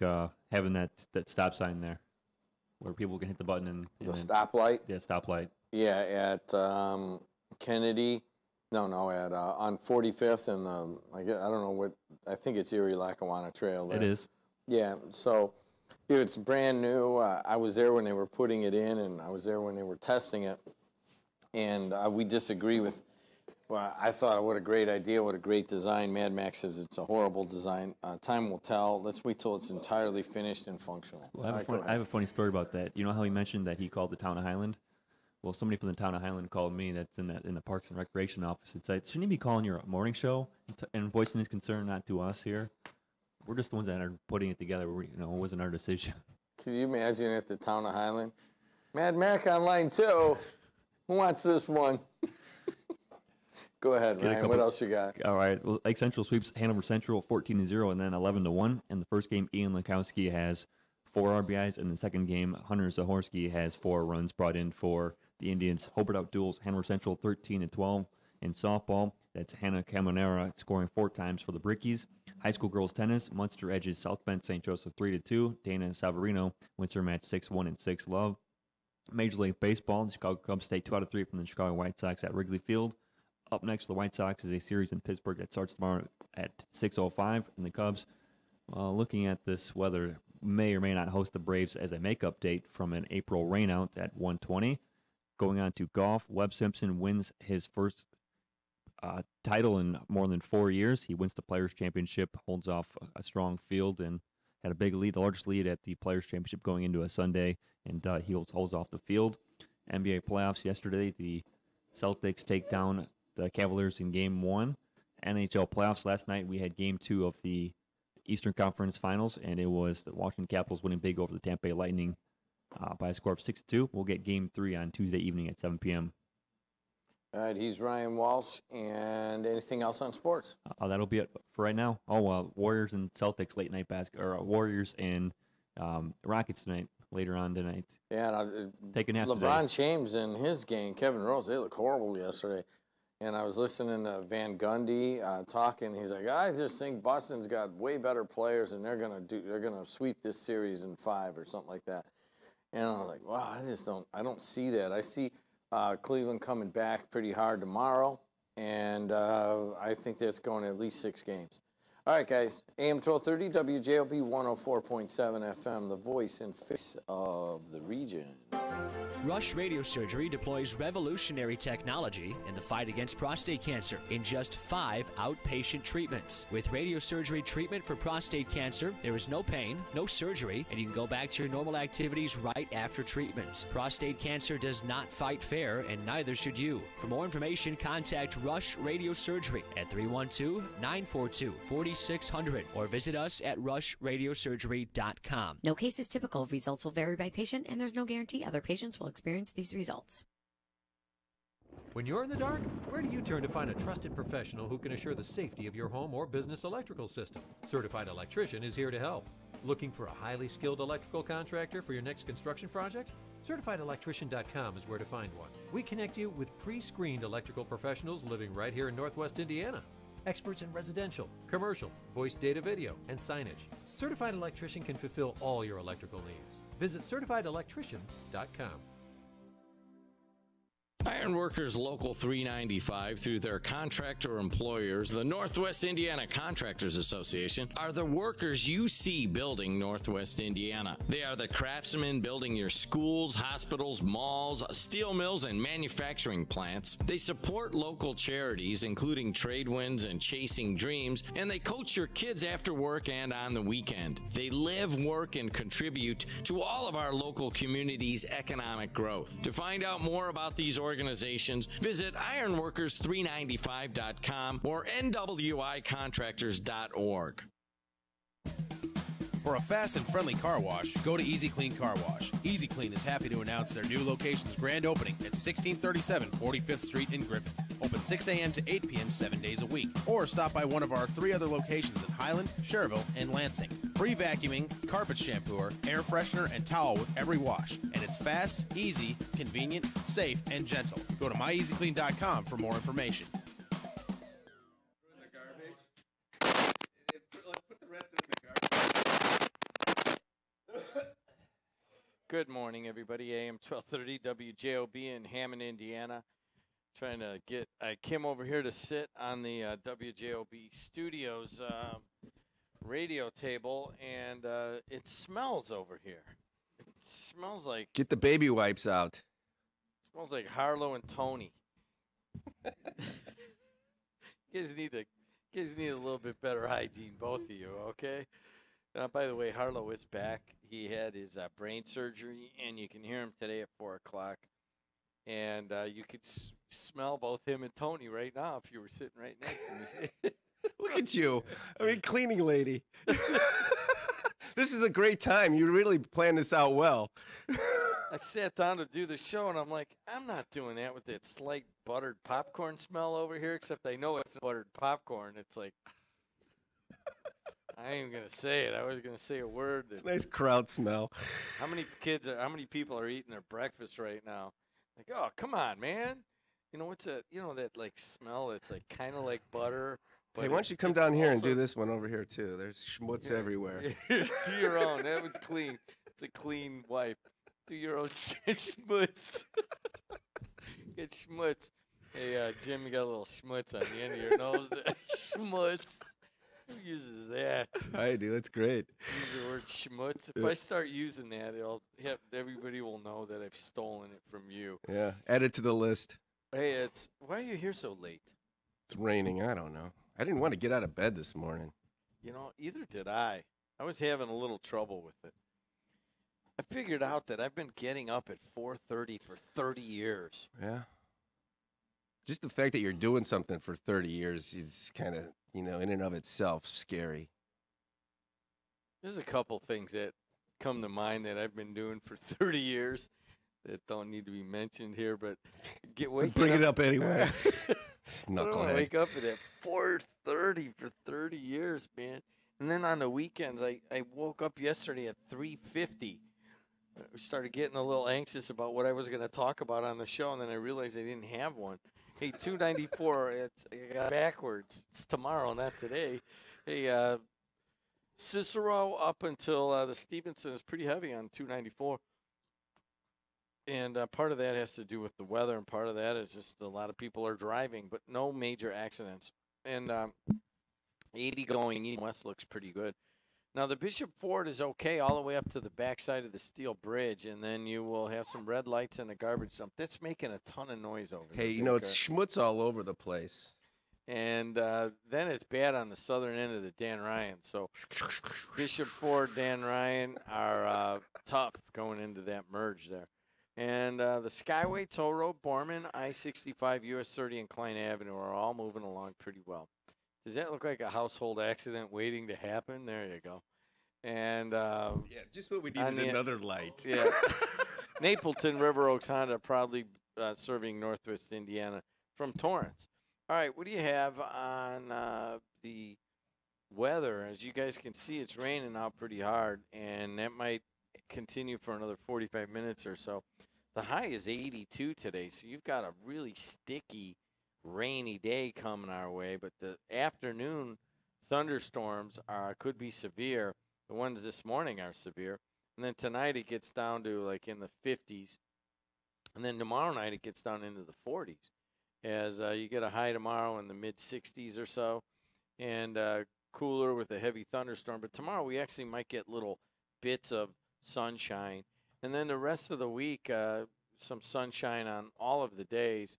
having that stop sign there where people can hit the button and The stoplight? Yeah, stoplight. Yeah, at Kennedy. No, at on 45th and I don't know what, I think it's Erie Lackawanna Trail there. It is. Yeah, so it's brand new. I was there when they were putting it in, and I was there when they were testing it. And we disagree with, well, I thought, what a great idea, what a great design. Mad Max says it's a horrible design. Time will tell. Let's wait till it's entirely finished and functional. Well, I have a funny story about that. You know how he mentioned that he called the town of Highland? Well, somebody from the town of Highland called me that's in the Parks and Recreation office and said, shouldn't he be calling your morning show and voicing his concern, not to us here? We're just the ones that are putting it together. It wasn't our decision. Can you imagine at the town of Highland? Mad Mac on line 2. Who wants this one? Go ahead, Ryan. What else you got? All right. Well, Lake Central sweeps Hanover Central 14-0 and then 11-1. In the first game, Ian Lekowski has 4 RBIs. In the second game, Hunter Zahorski has 4 runs brought in for the Indians. Hobart outduels Hanover Central 13-12. In softball, that's Hannah Camonera scoring 4 times for the Brickies. High school girls tennis, Munster edges South Bend St. Joseph 3-2. Dana Savarino wins her match 6-1 and 6-love. Major League Baseball, the Chicago Cubs take 2 out of 3 from the Chicago White Sox at Wrigley Field. Up next, the White Sox is a series in Pittsburgh that starts tomorrow at 6:05. And the Cubs, looking at this weather, may or may not host the Braves as a makeup date from an April rainout at 1:20. Going on to golf, Webb Simpson wins his first title in more than 4 years. He wins the Players' Championship, holds off a strong field, and had a big lead, the largest lead at the Players' Championship going into a Sunday, and he holds off the field. NBA playoffs yesterday, the Celtics take down the Cavaliers in Game 1. NHL playoffs last night, we had Game 2 of the Eastern Conference Finals, and it was the Washington Capitals winning big over the Tampa Bay Lightning by a score of 6-2. We'll get Game 3 on Tuesday evening at 7 p.m. All right, he's Ryan Walsh. And anything else on sports? That'll be it for right now. Warriors and Celtics late night basketball, or Warriors and Rockets tonight, later on tonight. Yeah, taking half LeBron James and his game, Kevin Rose, they look horrible yesterday. And I was listening to Van Gundy talking. He's like, I just think Boston's got way better players, and they're gonna sweep this series in 5 or something like that. And I'm like, wow, I don't see that. I see Cleveland coming back pretty hard tomorrow, and I think that's going at least 6 games. All right, guys. AM 1230, WJLB 104.7 FM, the voice and face of the region. Rush Radiosurgery deploys revolutionary technology in the fight against prostate cancer in just 5 outpatient treatments. With radiosurgery treatment for prostate cancer, there is no pain, no surgery, and you can go back to your normal activities right after treatment. Prostate cancer does not fight fair, and neither should you. For more information, contact Rush Radiosurgery at 312-942-4600 or visit us at rushradiosurgery.com. No case is typical. Results will vary by patient, and there's no guarantee other patients will experience these results. When you're in the dark, where do you turn to find a trusted professional who can assure the safety of your home or business electrical system? Certified Electrician is here to help. Looking for a highly skilled electrical contractor for your next construction project? CertifiedElectrician.com is where to find one. We connect you with pre-screened electrical professionals living right here in Northwest Indiana. Experts in residential, commercial, voice data video, and signage. Certified Electrician can fulfill all your electrical needs. Visit CertifiedElectrician.com. Ironworkers Local 395, through their contractor employers, the Northwest Indiana Contractors Association, are the workers you see building Northwest Indiana. They are the craftsmen building your schools, hospitals, malls, steel mills, and manufacturing plants. They support local charities, including Tradewinds and Chasing Dreams, and they coach your kids after work and on the weekend. They live, work, and contribute to all of our local communities' economic growth. To find out more about these organizations, visit ironworkers395.com or nwicontractors.org. For a fast and friendly car wash, go to Easy Clean Car Wash. Easy Clean is happy to announce their new location's grand opening at 1637 45th Street in Griffith. Open 6 a.m. to 8 p.m. 7 days a week. Or stop by one of our 3 other locations in Highland, Cherville, and Lansing. Free vacuuming, carpet shampooer, air freshener, and towel with every wash. And it's fast, easy, convenient, safe, and gentle. Go to myeasyclean.com for more information. Good morning, everybody. AM 1230 WJOB in Hammond, Indiana. Trying to get Kim over here to sit on the WJOB Studios radio table, and it smells over here. It smells like Get the baby wipes out. smells like Harlow and Tony. You guys need a little bit better hygiene, both of you. Okay. By the way, Harlow is back. He had his brain surgery, and you can hear him today at 4 o'clock. And you could smell both him and Tony right now if you were sitting right next to me. Look at you. I mean, cleaning lady. This is a great time. You really planned this out well. I sat down to do the show, and I'm like, I'm not doing that with that slight buttered popcorn smell over here, except I know it's buttered popcorn. It's like, I ain't even going to say it. I was going to say a word. It's a nice crowd smell. How many people are eating their breakfast right now? Like, oh, come on, man. You know, what's that, that like smell? It's like kind of like butter. But Hey, why don't you come down here and do this one over here, too? There's schmutz everywhere. Do your own. That was clean. It's a clean wipe. Do your own schmutz. Get schmutz. Hey, Jim, you got a little schmutz on the end of your nose there. Schmutz. Who uses that? I do. That's great. Use the word schmutz. If I start using that, everybody will know that I've stolen it from you. Yeah. Add it to the list. Hey, why are you here so late? It's raining. I don't know. I didn't want to get out of bed this morning. Either did I. I was having a little trouble with it. I figured out that I've been getting up at 4:30 for 30 years. Yeah. Just the fact that you're doing something for 30 years is kind of, in and of itself, scary. There's a couple things that come to mind that I've been doing for 30 years that don't need to be mentioned here, but bring it up anyway. I don't want to wake up at 4:30 for 30 years, man. And then on the weekends, I woke up yesterday at 3:50. I started getting a little anxious about what I was going to talk about on the show, and then I realized I didn't have one. Hey, 294, I got backwards. It's tomorrow, not today. Hey, Cicero up until the Stevenson is pretty heavy on 294. And part of that has to do with the weather, and part of that is just a lot of people are driving, but no major accidents. And 80 going east and west looks pretty good. Now, the Bishop Ford is okay all the way up to the backside of the Steel Bridge, and then you will have some red lights and a garbage dump. That's making a ton of noise over there. Hey, it's schmutz all over the place. And then it's bad on the southern end of the Dan Ryan. So Bishop Ford, Dan Ryan are tough going into that merge there. And the Skyway, Toll Road, Borman, I-65, US 30, and Klein Avenue are all moving along pretty well. Does that look like a household accident waiting to happen? There you go. And yeah, just what we needed, another light. Yeah. Napleton, River Oaks, Honda, proudly serving Northwest Indiana from Torrance. All right, what do you have on the weather? As you guys can see, it's raining out pretty hard, and that might continue for another 45 minutes or so. The high is 82 today, so you've got a really sticky, rainy day coming our way, but the afternoon thunderstorms could be severe. The ones this morning are severe. And then tonight it gets down to like in the 50s. And then tomorrow night it gets down into the 40s as you get a high tomorrow in the mid-60s or so, and cooler with a heavy thunderstorm. But tomorrow we actually might get little bits of sunshine. And then the rest of the week, some sunshine on all of the days.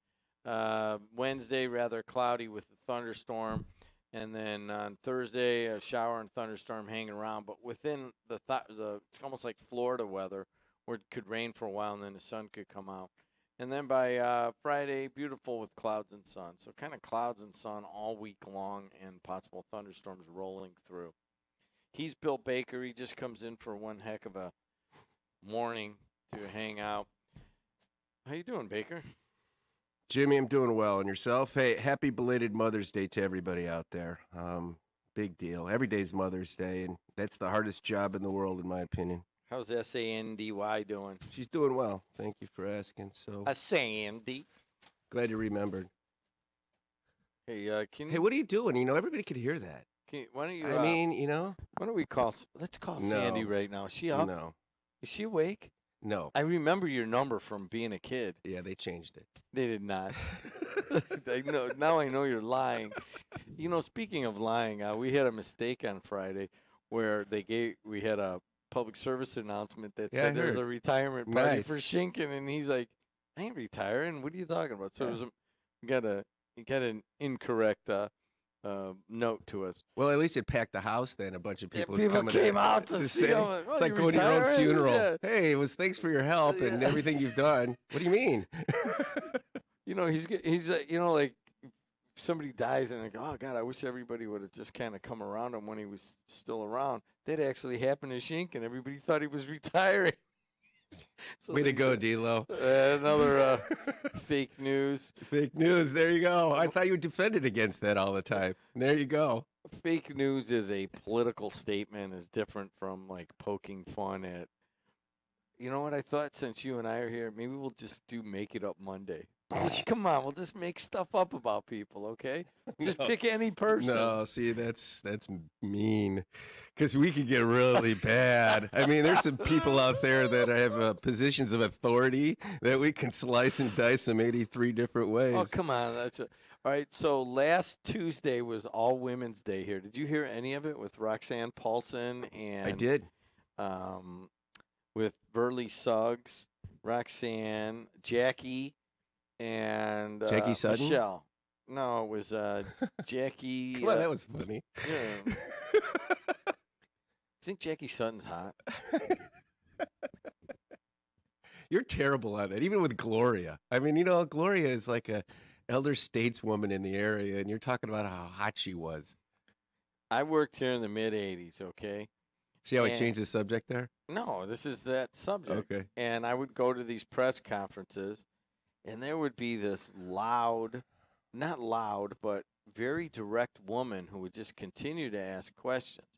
Wednesday, rather cloudy with a thunderstorm. And then on Thursday, a shower and thunderstorm hanging around. But within it's almost like Florida weather, where it could rain for a while and then the sun could come out. And then by Friday, beautiful with clouds and sun. So kind of clouds and sun all week long and possible thunderstorms rolling through. He's Bill Baker. He just comes in for one heck of a morning to hang out. How you doing, Baker? Jimmy, I'm doing well. And yourself? Hey, happy belated Mother's Day to everybody out there. Big deal. Every day's Mother's Day, and that's the hardest job in the world, in my opinion. How's Sandy doing? She's doing well. Thank you for asking. So, Sandy. Glad you remembered. Hey, Hey, what are you doing? You know, everybody could hear that. Why don't you? I mean, you know. Why don't we let's call No. Sandy right now. Is she up? No. Is she awake? No. I remember your number from being a kid. Yeah, they changed it. They did not. Now I know you're lying. You know, speaking of lying, we had a mistake on Friday where we had a public service announcement that said there's a retirement party for Shinkin, and he's like, I ain't retiring. What are you talking about? So it was you got an incorrect note to us. Well, at least it packed the house then. A bunch of people, came out to see him. It's like going to your own funeral. Yeah. Hey, it was thanks for your help and everything you've done. What do you mean? You know, he's you know, like somebody dies and like, oh God, I wish everybody would have just kind of come around him when he was still around. That actually happened to Shink, and everybody thought he was retiring. Way to go, D-Lo. Another fake news. Fake news. There you go. I thought you defended against that all the time. There you go. Fake news is a political statement, is different from like poking fun at. You know what I thought? Since you and I are here, maybe we'll just do Make It Up Monday. Just, come on, we'll just make stuff up about people, okay? Just pick any person. No, see, that's mean, because we could get really bad. I mean, there's some people out there that have positions of authority that we can slice and dice them 83 different ways. Oh, come on. All right, so last Tuesday was All Women's Day here. Did you hear any of it with Roxanne Paulson and I did. With Verly Suggs, Roxanne, Jackie, and Jackie Sutton? Michelle. No, it was Jackie. Well, that was funny. Yeah. Think Jackie Sutton's hot? You're terrible on that, even with Gloria. I mean, you know, Gloria is like a elder stateswoman in the area, and you're talking about how hot she was. I worked here in the mid-'80s, okay? See how I changed the subject there? No, this is that subject. Okay. And I would go to these press conferences, and there would be this loud, not loud, but very direct woman who would just continue to ask questions.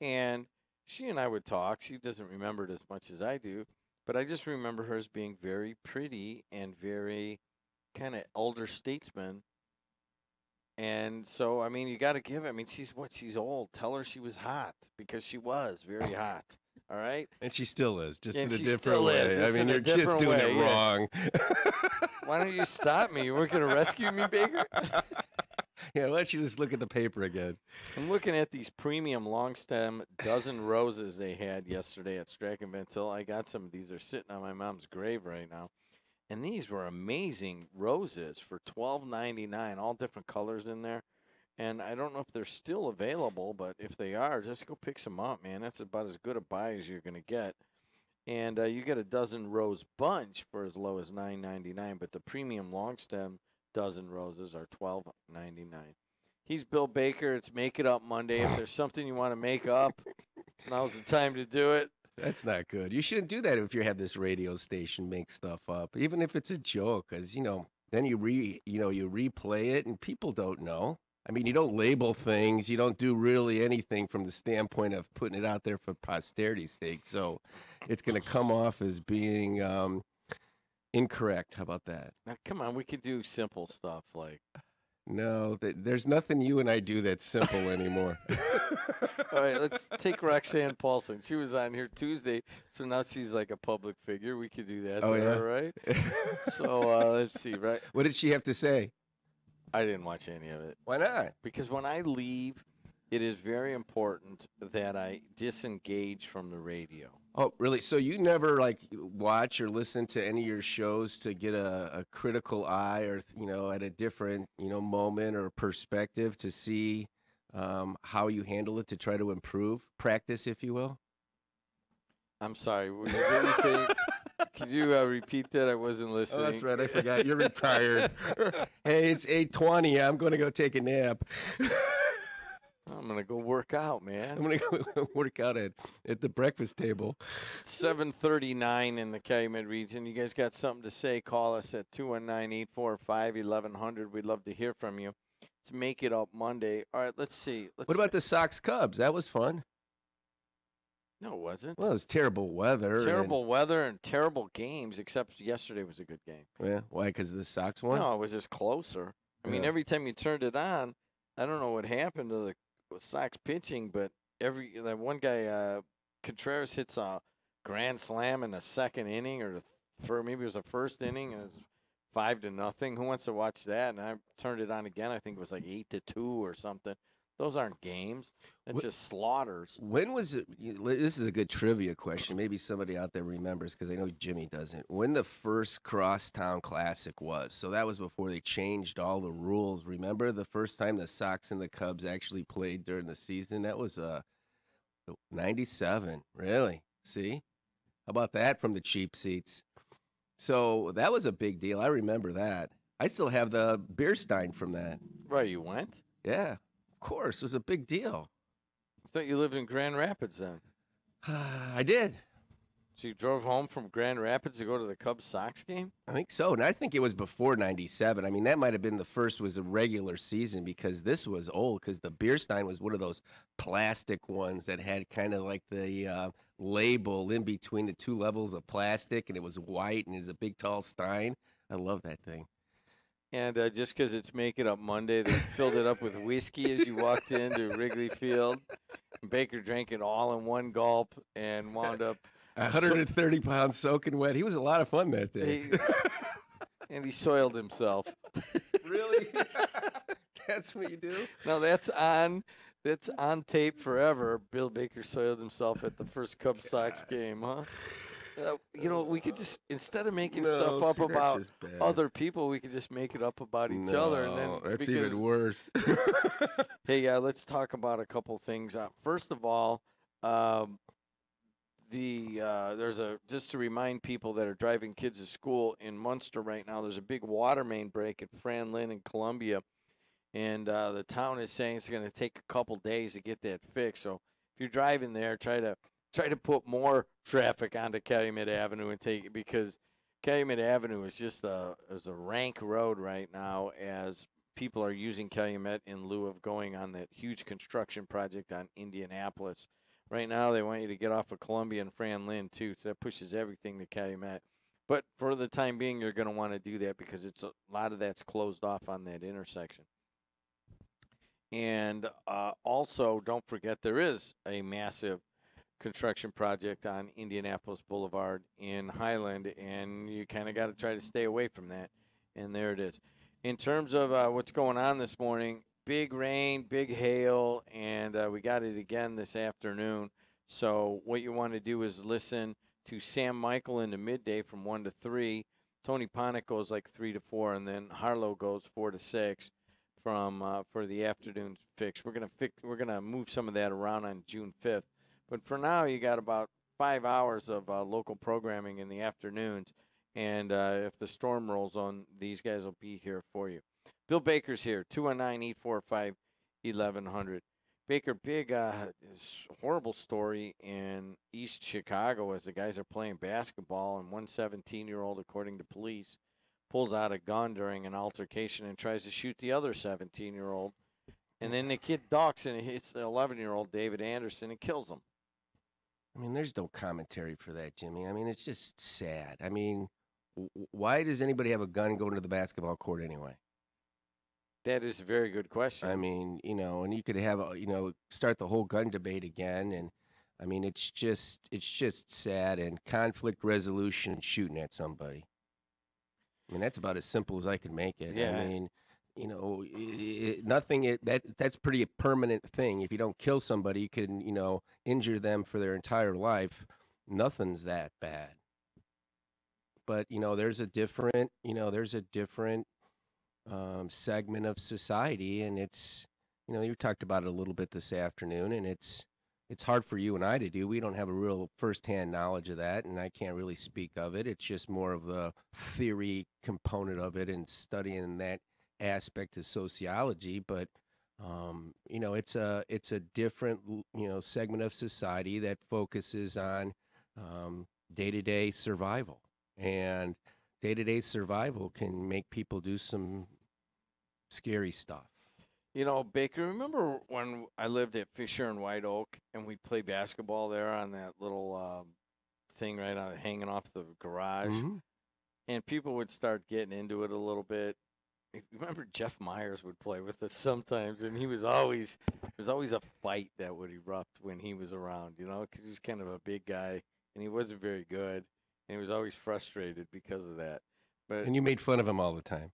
And she and I would talk. She doesn't remember it as much as I do, but I just remember her as being very pretty and very kind of elder statesman. And so, I mean, you got to give it. I mean, she's old. Tell her she was hot, because she was very hot. All right? And she still is, just And in a she different still way. is, I just mean, in a you're just different doing way, it yeah. wrong. Why don't you stop me? You weren't going to rescue me, Baker? Yeah, why don't you just look at the paper again? I'm looking at these premium long stem dozen roses they had yesterday at Strachan Van Til. I got some of these. They're sitting on my mom's grave right now. And these were amazing roses for $12.99, all different colors in there. And I don't know if they're still available, but if they are, just go pick some up, man. That's about as good a buy as you're going to get. And you get a dozen rose bunch for as low as $9.99, but the premium long stem dozen roses are $12.99. He's Bill Baker. It's Make It Up Monday. If there's something you want to make up, now's the time to do it. That's not good. You shouldn't do that if you have this radio station make stuff up, even if it's a joke, because, you know, then you replay it and people don't know. I mean, you don't label things. You don't do really anything from the standpoint of putting it out there for posterity's sake. So it's going to come off as being incorrect. How about that? Now, come on. We could do simple stuff like. No, there's nothing you and I do that's simple anymore. All right, let's take Roxanne Paulson. She was on here Tuesday, so now she's like a public figure. We could do that. Oh, to yeah? her, right? So let's see, right? What did she have to say? I didn't watch any of it. Why not? Because when I leave, it is very important that I disengage from the radio. Oh, really? So you never like watch or listen to any of your shows to get a critical eye, or at a different moment or perspective to see how you handle it to try to improve, practice, if you will? I'm sorry. What were you saying? Could you repeat that? I wasn't listening. Oh, that's right. I forgot. You're retired. Hey, it's 8:20. I'm going to go take a nap. I'm going to go work out, man. I'm going to go work out at the breakfast table. 7:39 in the Calumet region. You guys got something to say, call us at 219-845-1100. We'd love to hear from you. Let's make it up Monday. All right, let's see. What about the Sox Cubs? That was fun. No, it wasn't. Well, it was terrible weather. Terrible weather and terrible games, except yesterday was a good game. Yeah, why? Because the Sox won? No, it was just closer. I mean, every time you turned it on, I don't know what happened to the Sox pitching, but that one guy, Contreras, hits a grand slam in the second inning, or maybe it was the first inning, and it was 5-0. Who wants to watch that? And I turned it on again. I think it was like 8-2 or something. Those aren't games. It's just slaughters. When was it? This is a good trivia question. Maybe somebody out there remembers, because I know Jimmy doesn't. When the first Crosstown Classic was? So that was before they changed all the rules. Remember the first time the Sox and the Cubs actually played during the season? That was 97. Really? See? How about that from the cheap seats? So that was a big deal. I remember that. I still have the beer stein from that. Right, you went? Yeah. Of course, it was a big deal. I thought you lived in Grand Rapids then. I did. So you drove home from Grand Rapids to go to the Cubs-Sox game? I think so, and I think it was before 97. I mean, that might have been the first was a regular season, because this was old, because the beer stein was one of those plastic ones that had kind of like the label in between the two levels of plastic, and it was white, and it was a big, tall stein. I love that thing. And just because it's Make It Up Monday, they filled it up with whiskey as you walked into Wrigley Field. Baker drank it all in one gulp and wound up 130 pounds soaking wet. He was a lot of fun that day. And he soiled himself. Really? That's what you do? No, that's on tape forever. Bill Baker soiled himself at the first Cubs-Sox game, huh? We could just, instead of making stuff up about other people, we could just make it up about each other. And then that's even worse. Hey, let's talk about a couple things. First of all, just to remind people that are driving kids to school in Munster right now, there's a big water main break at Franlin and Columbia, and the town is saying it's going to take a couple days to get that fixed. So if you're driving there, try to put more traffic onto Calumet Avenue and take it, because Calumet Avenue is just a rank road right now, as people are using Calumet in lieu of going on that huge construction project on Indianapolis. Right now, they want you to get off of Columbia and Franlin, too, so that pushes everything to Calumet. But for the time being, you're going to want to do that, because it's a lot of that's closed off on that intersection. And also, don't forget, there is a massive construction project on Indianapolis Boulevard in Highland, and you kind of got to try to stay away from that. And there it is. In terms of what's going on this morning, big rain, big hail, and we got it again this afternoon. So what you want to do is listen to Sam Michael in the midday from 1 to 3. Tony Ponick goes like 3 to 4, and then Harlow goes 4 to 6 for the afternoon fix. We're gonna move some of that around on June 5th. But for now, you got about 5 hours of local programming in the afternoons. And if the storm rolls on, these guys will be here for you. Bill Baker's here, 219-845-1100. Baker, big horrible story in East Chicago as the guys are playing basketball, and one 17-year-old, according to police, pulls out a gun during an altercation and tries to shoot the other 17-year-old. And then the kid ducks and hits the 11-year-old, David Anderson, and kills him. I mean, there's no commentary for that, Jimmy. I mean, it's just sad. I mean, why does anybody have a gun going to the basketball court anyway? That is a very good question. I mean, and you could have, start the whole gun debate again. And, I mean, it's just sad, and conflict resolution and shooting at somebody. I mean, that's about as simple as I can make it. Yeah. I mean, that's pretty permanent thing. If you don't kill somebody, you can, injure them for their entire life. Nothing's that bad. But, there's a different segment of society, and it's, you talked about it a little bit this afternoon, and it's hard for you and I to do. We don't have a real firsthand knowledge of that, and I can't really speak of it. It's just more of the theory component of it and studying that aspect of sociology. But It's a different segment of society that focuses on day-to-day survival, and day-to-day survival can make people do some scary stuff. Baker, remember when I lived at Fisher and White Oak and we'd play basketball there on that little thing right on hanging off the garage? Mhm. And people would start getting into it a little bit. Remember Jeff Myers would play with us sometimes, and there was always a fight that would erupt when he was around, because he was kind of a big guy, and he wasn't very good, and he was always frustrated because of that. But And you made fun of him all the time.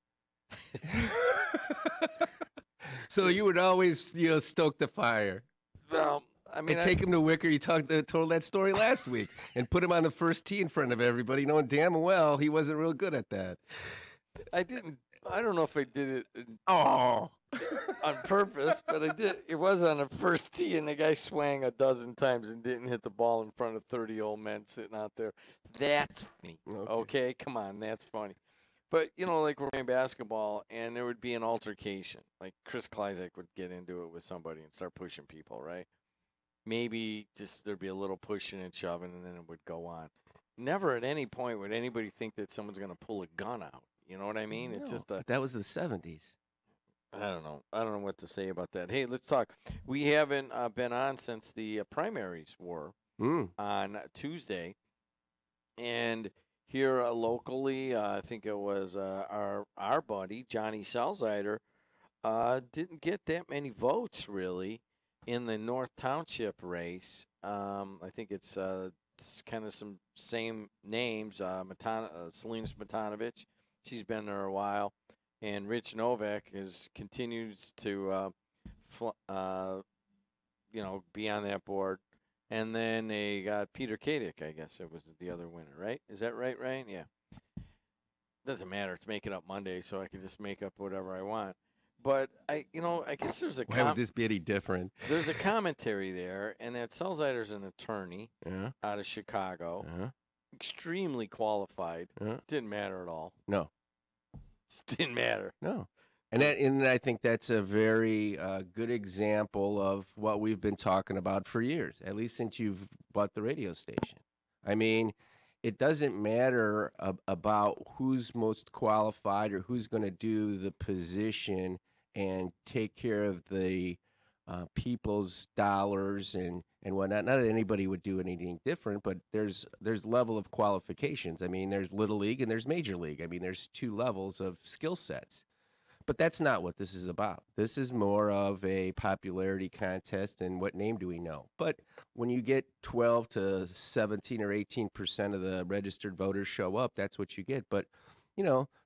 So you would always, stoke the fire. Well, I mean, and take him to Wicker. You told that story last week, and put him on the first tee in front of everybody, knowing damn well he wasn't real good at that. I don't know if I did it on purpose, but I did. It was on the first tee, and the guy swang a dozen times and didn't hit the ball in front of 30 old men sitting out there. That's funny. Okay, come on, that's funny. But, like we're playing basketball, and there would be an altercation. Like Chris Kleizak would get into it with somebody and start pushing people, right? Maybe just there'd be a little pushing and shoving, and then it would go on. Never at any point would anybody think that someone's going to pull a gun out. You know what I mean? It's just But that was the 70s. I don't know. I don't know what to say about that. Hey, let's talk. We haven't been on since the primaries were on Tuesday. And here locally, I think it was our buddy, Johnny Salzider, didn't get that many votes, really, in the North Township race. I think it's kind of some same names, Selena Smetanovich. She's been there a while, and Rich Novak continues to, be on that board. And then they got Peter Kadick, I guess it was the other winner, right? Is that right, Ryan? Yeah. Doesn't matter. It's Make It Up Monday, so I can just make up whatever I want. But I guess there's a. Why would this be any different? There's a commentary there, and that Salzider's an attorney out of Chicago. Extremely qualified. Didn't matter at all. No. Just didn't matter. No. And I think that's a very good example of what we've been talking about for years, at least since you've bought the radio station. I mean, it doesn't matter about who's most qualified or who's going to do the position and take care of the people's dollars and whatnot. Not that anybody would do anything different, but there's level of qualifications. I mean, there's Little League and there's Major League. I mean, there's two levels of skill sets. But that's not what this is about. This is more of a popularity contest and what name do we know. But when you get 12 to 17 or 18% of the registered voters show up, that's what you get. But,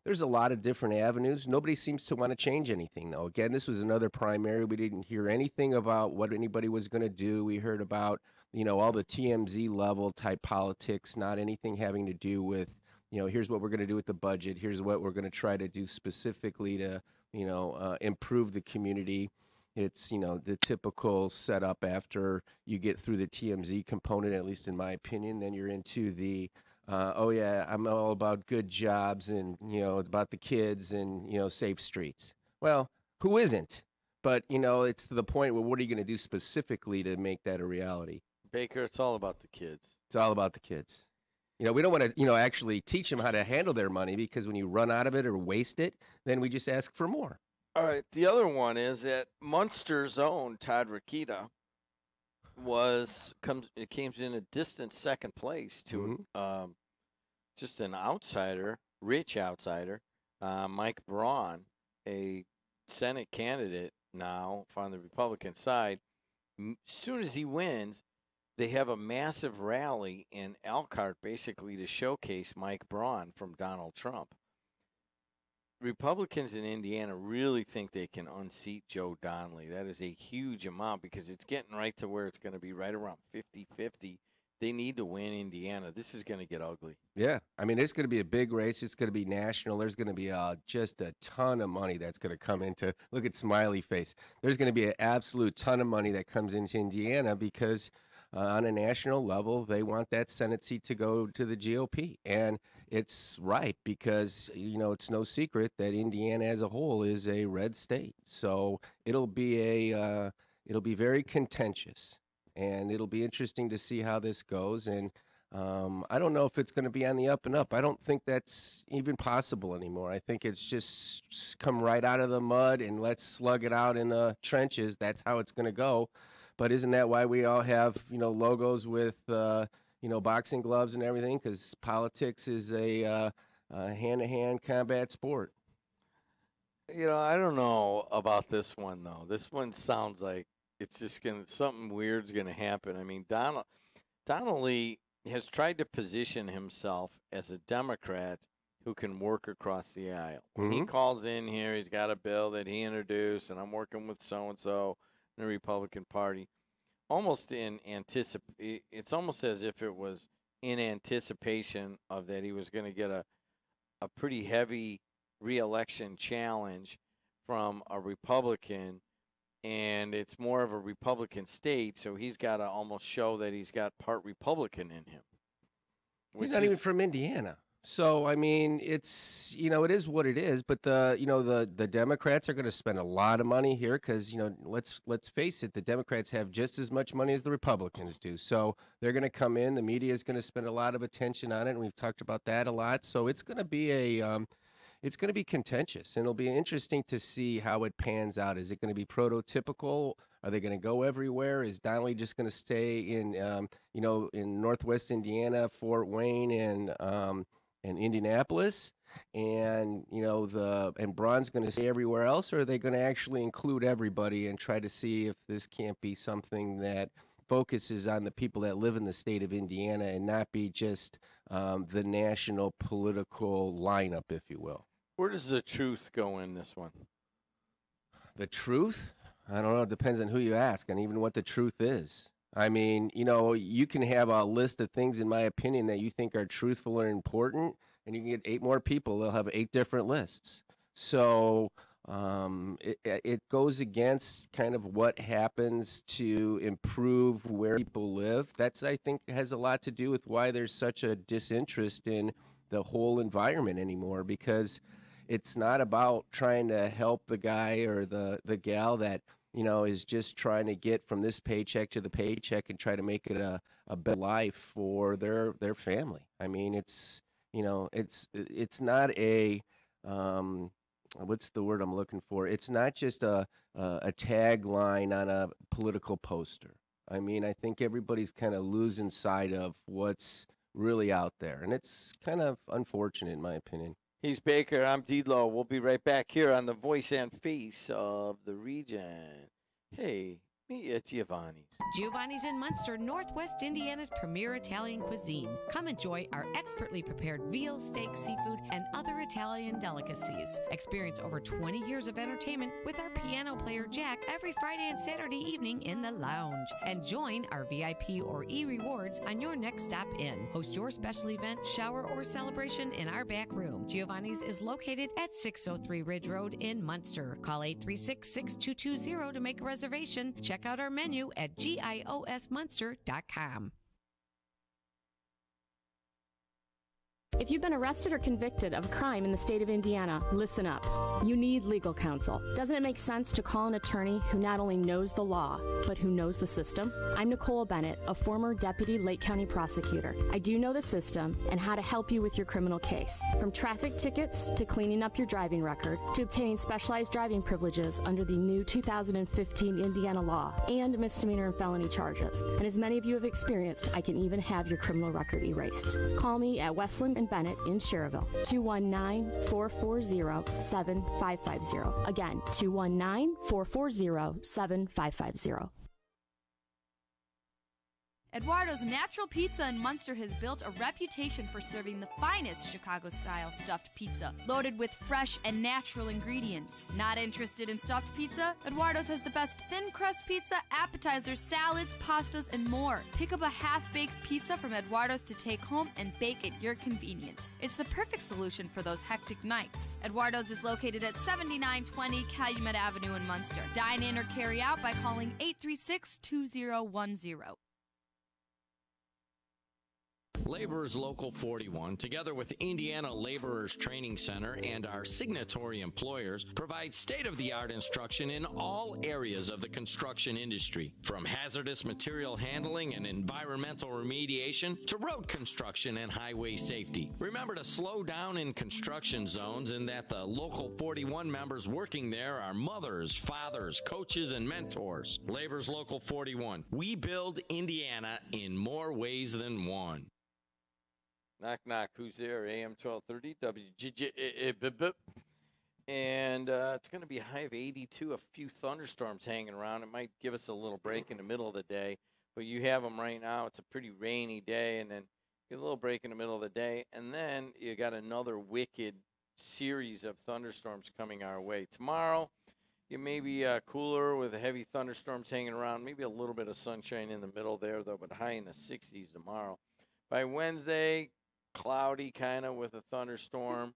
there's a lot of different avenues. Nobody seems to want to change anything, though. Again, this was another primary. We didn't hear anything about what anybody was going to do. We heard about, all the TMZ level type politics, not anything having to do with, here's what we're going to do with the budget. Here's what we're going to try to do specifically to, improve the community. It's, the typical setup after you get through the TMZ component, at least in my opinion. Then you're into the, I'm all about good jobs and, about the kids and, safe streets. Well, who isn't? But, it's to the point where what are you going to do specifically to make that a reality? Baker, it's all about the kids. It's all about the kids. We don't want to, actually teach them how to handle their money, because when you run out of it or waste it, then we just ask for more. All right. The other one is that Munster's own Todd Rokita came in a distant second place to just an outsider, rich outsider, Mike Braun, a Senate candidate now on the Republican side. As soon as he wins, they have a massive rally in Elkhart, basically to showcase Mike Braun from Donald Trump. Republicans in Indiana really think they can unseat Joe Donnelly. That is a huge amount, because it's getting right to where it's going to be right around 50-50. They need to win Indiana. This is going to get ugly. Yeah. I mean, it's going to be a big race. It's going to be national. There's going to be just a ton of money that's going to come into – look at Smiley Face. There's going to be an absolute ton of money that comes into Indiana because on a national level, they want that Senate seat to go to the GOP. And it's right because, it's no secret that Indiana as a whole is a red state. So it'll be very contentious, and it'll be interesting to see how this goes. And I don't know if it's going to be on the up and up. I don't think that's even possible anymore. I think it's just come right out of the mud and let's slug it out in the trenches. That's how it's going to go. But isn't that why we all have, logos with, boxing gloves and everything? Because politics is a hand-to-hand combat sport. I don't know about this one, though. This one sounds like it's just something weird's going to happen. I mean, Donnelly has tried to position himself as a Democrat who can work across the aisle. When he calls in here, he's got a bill that he introduced, and I'm working with so-and-so in the Republican Party. It's almost as if it was in anticipation of that he was going to get a pretty heavy re-election challenge from a Republican, and it's more of a Republican state, so he's got to almost show that he's got part Republican in him. He's not even from Indiana. So, I mean, it's, it is what it is, but the Democrats are going to spend a lot of money here because, let's face it, the Democrats have just as much money as the Republicans do. So they're going to come in, the media is going to spend a lot of attention on it, and we've talked about that a lot. So it's going to be it's going to be contentious, and it'll be interesting to see how it pans out. Is it going to be prototypical? Are they going to go everywhere? Is Donnelly just going to stay in, in Northwest Indiana, Fort Wayne, and Indianapolis, and and Braun's going to stay everywhere else, or are they going to actually include everybody and try to see if this can't be something that focuses on the people that live in the state of Indiana and not be just the national political lineup, if you will? Where does the truth go in this one? The truth? I don't know. It depends on who you ask and even what the truth is. I mean, you can have a list of things, in my opinion, that you think are truthful and important, and you can get 8 more people. They'll have 8 different lists. So it goes against kind of what happens to improve where people live. That's, I think, has a lot to do with why there's such a disinterest in the whole environment anymore, because it's not about trying to help the guy or the gal that is just trying to get from this paycheck to the paycheck and try to make it a better life for their family. I mean, it's not a what's the word I'm looking for? It's not just a tagline on a political poster. I mean, I think everybody's kind of losing sight of what's really out there, and it's kind of unfortunate, in my opinion. He's Baker. I'm D-Lo. We'll be right back here on the Voice and Face of the Region. Hey, meet at Giovanni's. Giovanni's in Munster, Northwest Indiana's premier Italian cuisine. Come enjoy our expertly prepared veal, steak, seafood, and other Italian delicacies. Experience over 20 years of entertainment with our piano player Jack every Friday and Saturday evening in the lounge. And join our VIP or E-Rewards on your next stop in. Host your special event, shower, or celebration in our back room. Giovanni's is located at 603 Ridge Road in Munster. Call 836-6220 to make a reservation. Check out our menu at giosmunster.com. If you've been arrested or convicted of a crime in the state of Indiana, listen up. You need legal counsel. Doesn't it make sense to call an attorney who not only knows the law, but who knows the system? I'm Nicole Bennett, a former deputy Lake County prosecutor. I do know the system and how to help you with your criminal case. From traffic tickets to cleaning up your driving record to obtaining specialized driving privileges under the new 2015 Indiana law and misdemeanor and felony charges. And as many of you have experienced, I can even have your criminal record erased. Call me at Westland and Bennett in Cherville, 219-440-7550. Again, 219-440-7550. Eduardo's Natural Pizza in Munster has built a reputation for serving the finest Chicago-style stuffed pizza, loaded with fresh and natural ingredients. Not interested in stuffed pizza? Eduardo's has the best thin crust pizza, appetizers, salads, pastas, and more. Pick up a half-baked pizza from Eduardo's to take home and bake at your convenience. It's the perfect solution for those hectic nights. Eduardo's is located at 7920 Calumet Avenue in Munster. Dine in or carry out by calling 836-2010. Laborers Local 41, together with Indiana Laborers Training Center and our signatory employers, provide state-of-the-art instruction in all areas of the construction industry, from hazardous material handling and environmental remediation to road construction and highway safety. Remember to slow down in construction zones and that the Local 41 members working there are mothers, fathers, coaches, and mentors. Laborers Local 41. We build Indiana in more ways than one. Knock, knock. Who's there? AM 1230, WGJ. And it's going to be a high of 82, a few thunderstorms hanging around. It might give us a little break in the middle of the day, but you have them right now. It's a pretty rainy day, and then get a little break in the middle of the day, and then you got another wicked series of thunderstorms coming our way. Tomorrow, it may be cooler with the heavy thunderstorms hanging around, maybe a little bit of sunshine in the middle there, though, but high in the 60s tomorrow. By Wednesday, cloudy kind of with a thunderstorm.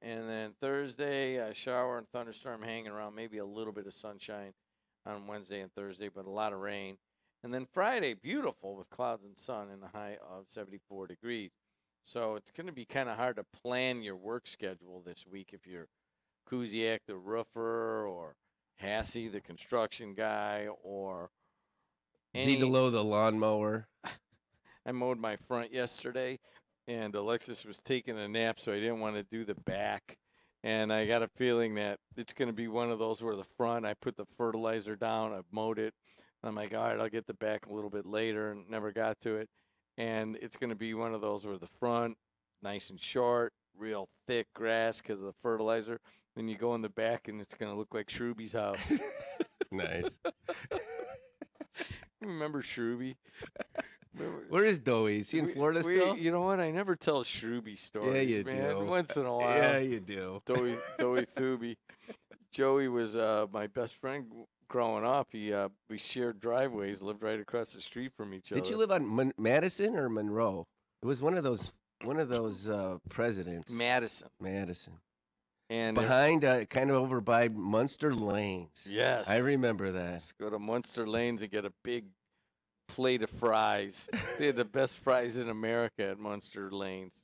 And then Thursday, a shower and thunderstorm hanging around, maybe a little bit of sunshine on Wednesday and Thursday, but a lot of rain. And then Friday, beautiful with clouds and sun and a high of 74 degrees. So it's going to be kind of hard to plan your work schedule this week if you're Kuziak, the roofer, or Hassey, the construction guy, or DeLo, the lawnmower. I mowed my front yesterday, and Alexis was taking a nap, so I didn't want to do the back. And I got a feeling that it's going to be one of those where the front, I put the fertilizer down, I've mowed it. I'm like, all right, I'll get the back a little bit later, and never got to it. And it's going to be one of those where the front, nice and short, real thick grass because of the fertilizer. Then you go in the back, and it's going to look like Shruby's house. Nice. Remember Shruby? Where is Doey? Is he in Florida still? You know what? I never tell Shruby stories, Yeah, you man. do. Once in a while. Yeah, you do. Doey Thuby. Joey was my best friend growing up. We shared driveways, lived right across the street from each other. Did you live on Madison or Monroe? It was one of those presidents. Madison. And behind, kind of over by Munster Lanes. Yes. I remember that. Just go to Munster Lanes and get a big plate of fries. They had the best fries in America at Munster Lanes.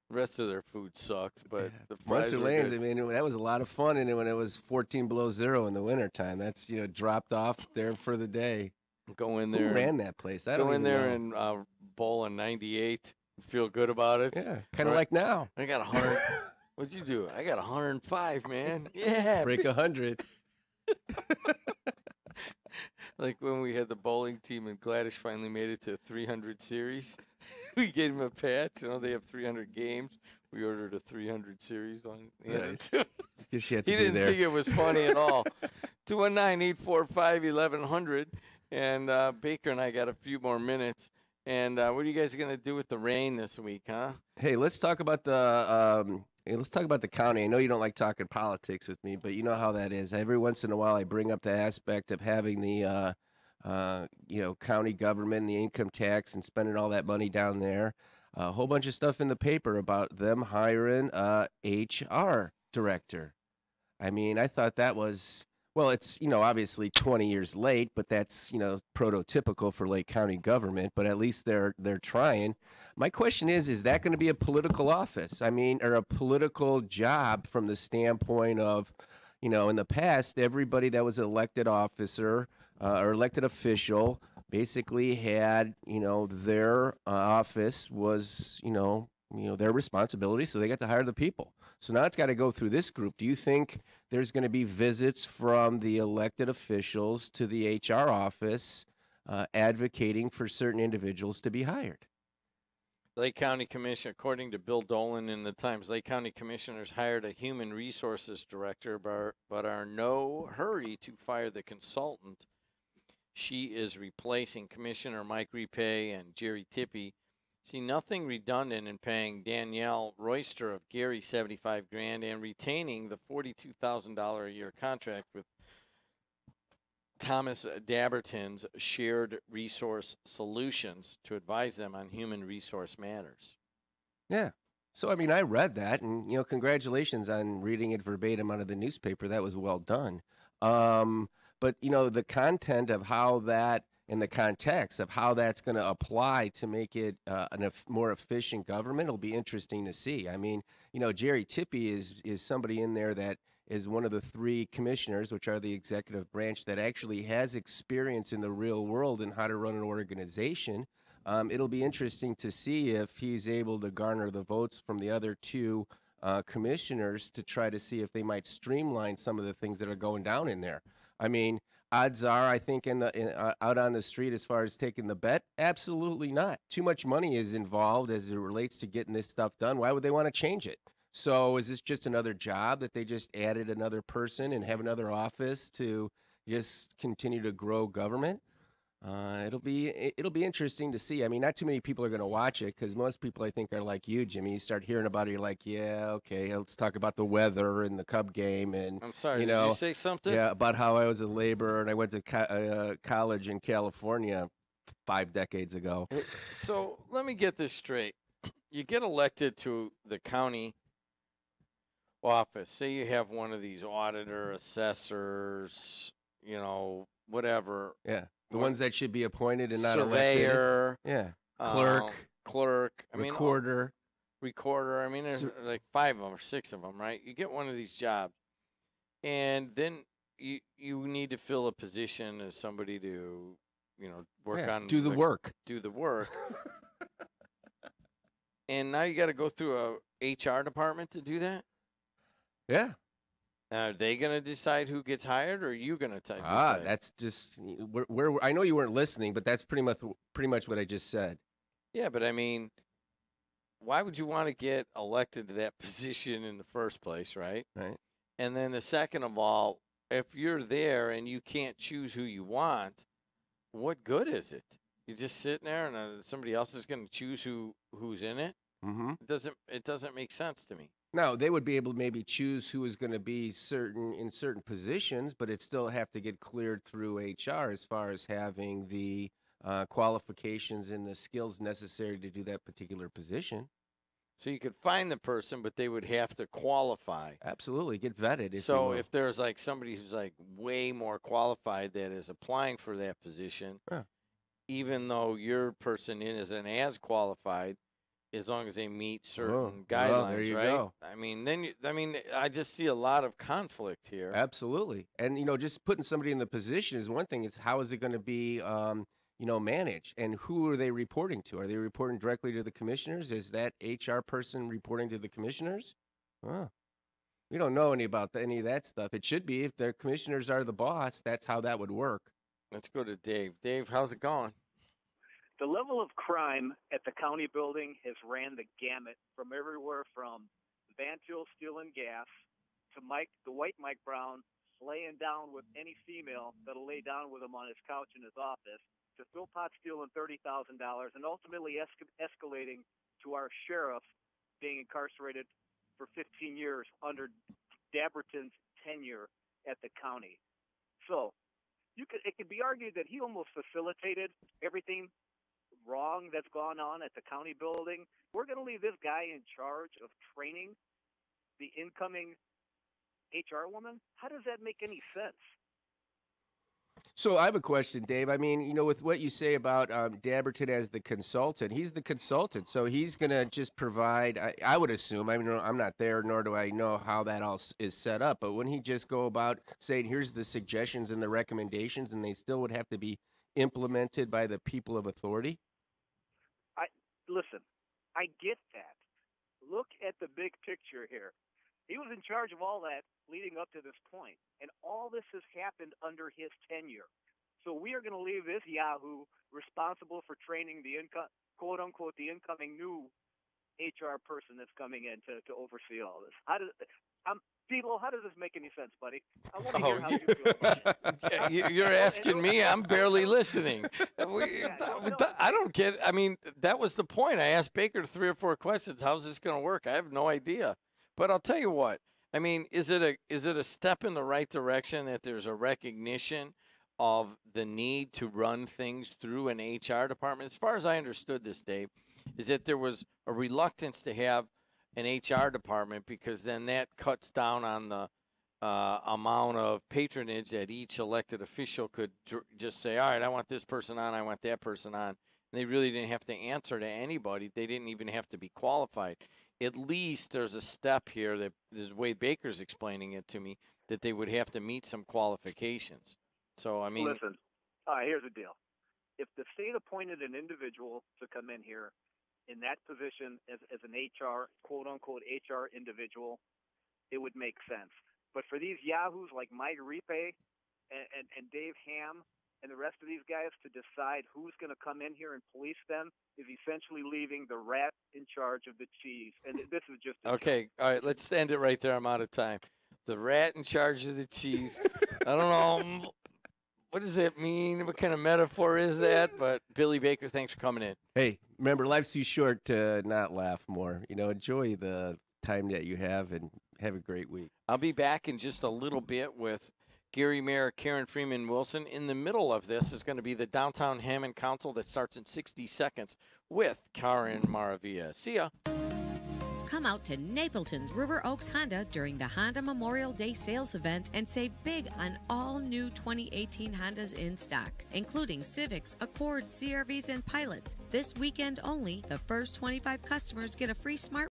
The rest of their food sucked, but the fries Munster were Lanes, good. I mean, that was a lot of fun and when it was 14 below zero in the wintertime. That's, dropped off there for the day. Go in there. Who ran that place? I don't go in even there know. and bowl in 98. Feel good about it. Yeah, kind of like now. I got 100. What'd you do? I got 105, man. Yeah. Break 100. Like when we had the bowling team and Gladys finally made it to 300 series. We gave him a patch. They have 300 games. We ordered a 300 series one. Nice. He Guess you had to be didn't there. think it was funny at all. 219-845-1100. And Baker and I got a few more minutes. And what are you guys going to do with the rain this week, huh? Hey, let's talk about the county. I know you don't like talking politics with me, but you know how that is. Every once in a while, I bring up the aspect of having the county government and the income tax and spending all that money down there. A whole bunch of stuff in the paper about them hiring a HR director. I mean, I thought that was. Well, it's, obviously 20 years late, but that's, prototypical for Lake County government, but at least they're trying. My question is that going to be a political office? I mean, or a political job from the standpoint of, in the past, everybody that was an elected officer or elected official basically had, their office was, their responsibility, so they got to hire the people. So now it's got to go through this group. Do you think there's going to be visits from the elected officials to the HR office advocating for certain individuals to be hired? Lake County Commission, according to Bill Dolan in the Times, Lake County Commissioners hired a human resources director, but are no hurry to fire the consultant. She is replacing Commissioner Mike Repay and Jerry Tippie. See nothing redundant in paying Danielle Royster of Gary $75,000 and retaining the $42,000 a year contract with Thomas Dabberton's Shared Resource Solutions to advise them on human resource matters. Yeah. So, I mean, I read that, and, congratulations on reading it verbatim out of the newspaper. That was well done. But, the content of how that and the context of how that's going to apply to make it more efficient government. It'll be interesting to see. I mean, Jerry Tippie is somebody in there that is one of the 3 commissioners, which are the executive branch, that actually has experience in the real world and how to run an organization. It'll be interesting to see if he's able to garner the votes from the other 2 commissioners to try to see if they might streamline some of the things that are going down in there. I mean, odds are, I think, out on the street as far as taking the bet, absolutely not. Too much money is involved as it relates to getting this stuff done. Why would they want to change it? So is this just another job that they just added another person and have another office to just continue to grow government? It'll be interesting to see. I mean, not too many people are going to watch it because most people, I think, are like you, Jimmy. You start hearing about it, you're like, yeah, okay, let's talk about the weather and the Cub game. And I'm sorry, did you say something? Yeah, about how I was a laborer and I went to college in California 5 decades ago. So let me get this straight. You get elected to the county office. Say you have one of these auditor, assessors, whatever. Yeah. The ones that should be appointed and not surveyor, elected. Yeah. Clerk. Recorder. Recorder. I mean, there's like 5 of them or 6 of them, right? You get one of these jobs, and then you need to fill a position as somebody to, work on. Do the work. Do the work. And now you got to go through a HR department to do that? Yeah. Are they going to decide who gets hired, or are you going to decide? That's just where I know you weren't listening, but that's pretty much what I just said. Yeah, but I mean, why would you want to get elected to that position in the first place, right? Right. And then the second of all, if you're there and you can't choose who you want, what good is it? You're just sitting there, and somebody else is going to choose who's in it. Mm-hmm. It doesn't make sense to me. No, they would be able to maybe choose who is going to be in certain positions, but it still have to get cleared through HR as far as having the qualifications and the skills necessary to do that particular position. So you could find the person, but they would have to qualify. Absolutely, get vetted. So if there's like somebody who's like way more qualified that is applying for that position, even though your person isn't as qualified, as long as they meet certain guidelines, there you right? go. I mean, I just see a lot of conflict here. Absolutely, and just putting somebody in the position is one thing. It's how is it going to be, managed, and who are they reporting to? Are they reporting directly to the commissioners? Is that HR person reporting to the commissioners? We don't know any of that stuff. It should be if the commissioners are the boss. That's how that would work. Let's go to Dave. Dave, how's it going? The level of crime at the county building has ran the gamut from everywhere from Van Fuel Steel and Gas to the white Mike Brown laying down with any female that'll lay down with him on his couch in his office, to Phil Potts stealing $30,000, and ultimately escalating to our sheriff being incarcerated for 15 years under Dabberton's tenure at the county. So it could be argued that he almost facilitated everything wrong that's gone on at the county building. We're going to leave this guy in charge of training the incoming HR woman? How does that make any sense? So I have a question, Dave. I mean, with what you say about Dabberton as the consultant, he's the consultant, so he's going to just provide, I would assume, I mean, I'm not there, nor do I know how that all is set up, but wouldn't he just go about saying, here's the suggestions and the recommendations, and they still would have to be implemented by the people of authority? Listen, I get that. Look at the big picture here. He was in charge of all that leading up to this point, and all this has happened under his tenure. So we are going to leave this yahoo responsible for training the quote unquote the incoming new HR person that's coming in to oversee all this. Tito, how does this make any sense, buddy? I want to hear how you feel about it. You're asking me. I'm barely listening. I don't get. I mean, that was the point. I asked Baker 3 or 4 questions. How's this going to work? I have no idea. But I'll tell you what. I mean, is it a step in the right direction that there's a recognition of the need to run things through an HR department? As far as I understood this, Dave, is that there was a reluctance to have an HR department because then that cuts down on the amount of patronage that each elected official could just say, all right, I want this person on, I want that person on. And they really didn't have to answer to anybody. They didn't even have to be qualified. At least there's a step here that the way Baker's explaining it to me, that they would have to meet some qualifications. So, I mean. Listen, here's the deal. If the state appointed an individual to come in here in that position as an HR, quote-unquote HR individual, it would make sense. But for these yahoos like Mike Ripe and Dave Ham and the rest of these guys to decide who's going to come in here and police them is essentially leaving the rat in charge of the cheese. And this is just Okay, all right, let's end it right there. I'm out of time. The rat in charge of the cheese. I don't know. What does that mean? What kind of metaphor is that? But Billy Baker, thanks for coming in. Hey, remember, life's too short to not laugh more. You know, enjoy the time that you have and have a great week. I'll be back in just a little bit with Gary Mayer, Karen Freeman Wilson. In the middle of this is going to be the Downtown Hammond Council that starts in 60 seconds with Karen Maravilla. See ya. Come out to Napleton's River Oaks Honda during the Honda Memorial Day sales event and save big on all new 2018 Hondas in stock, including Civics, Accords, CRVs, and Pilots. This weekend only, the first 25 customers get a free smart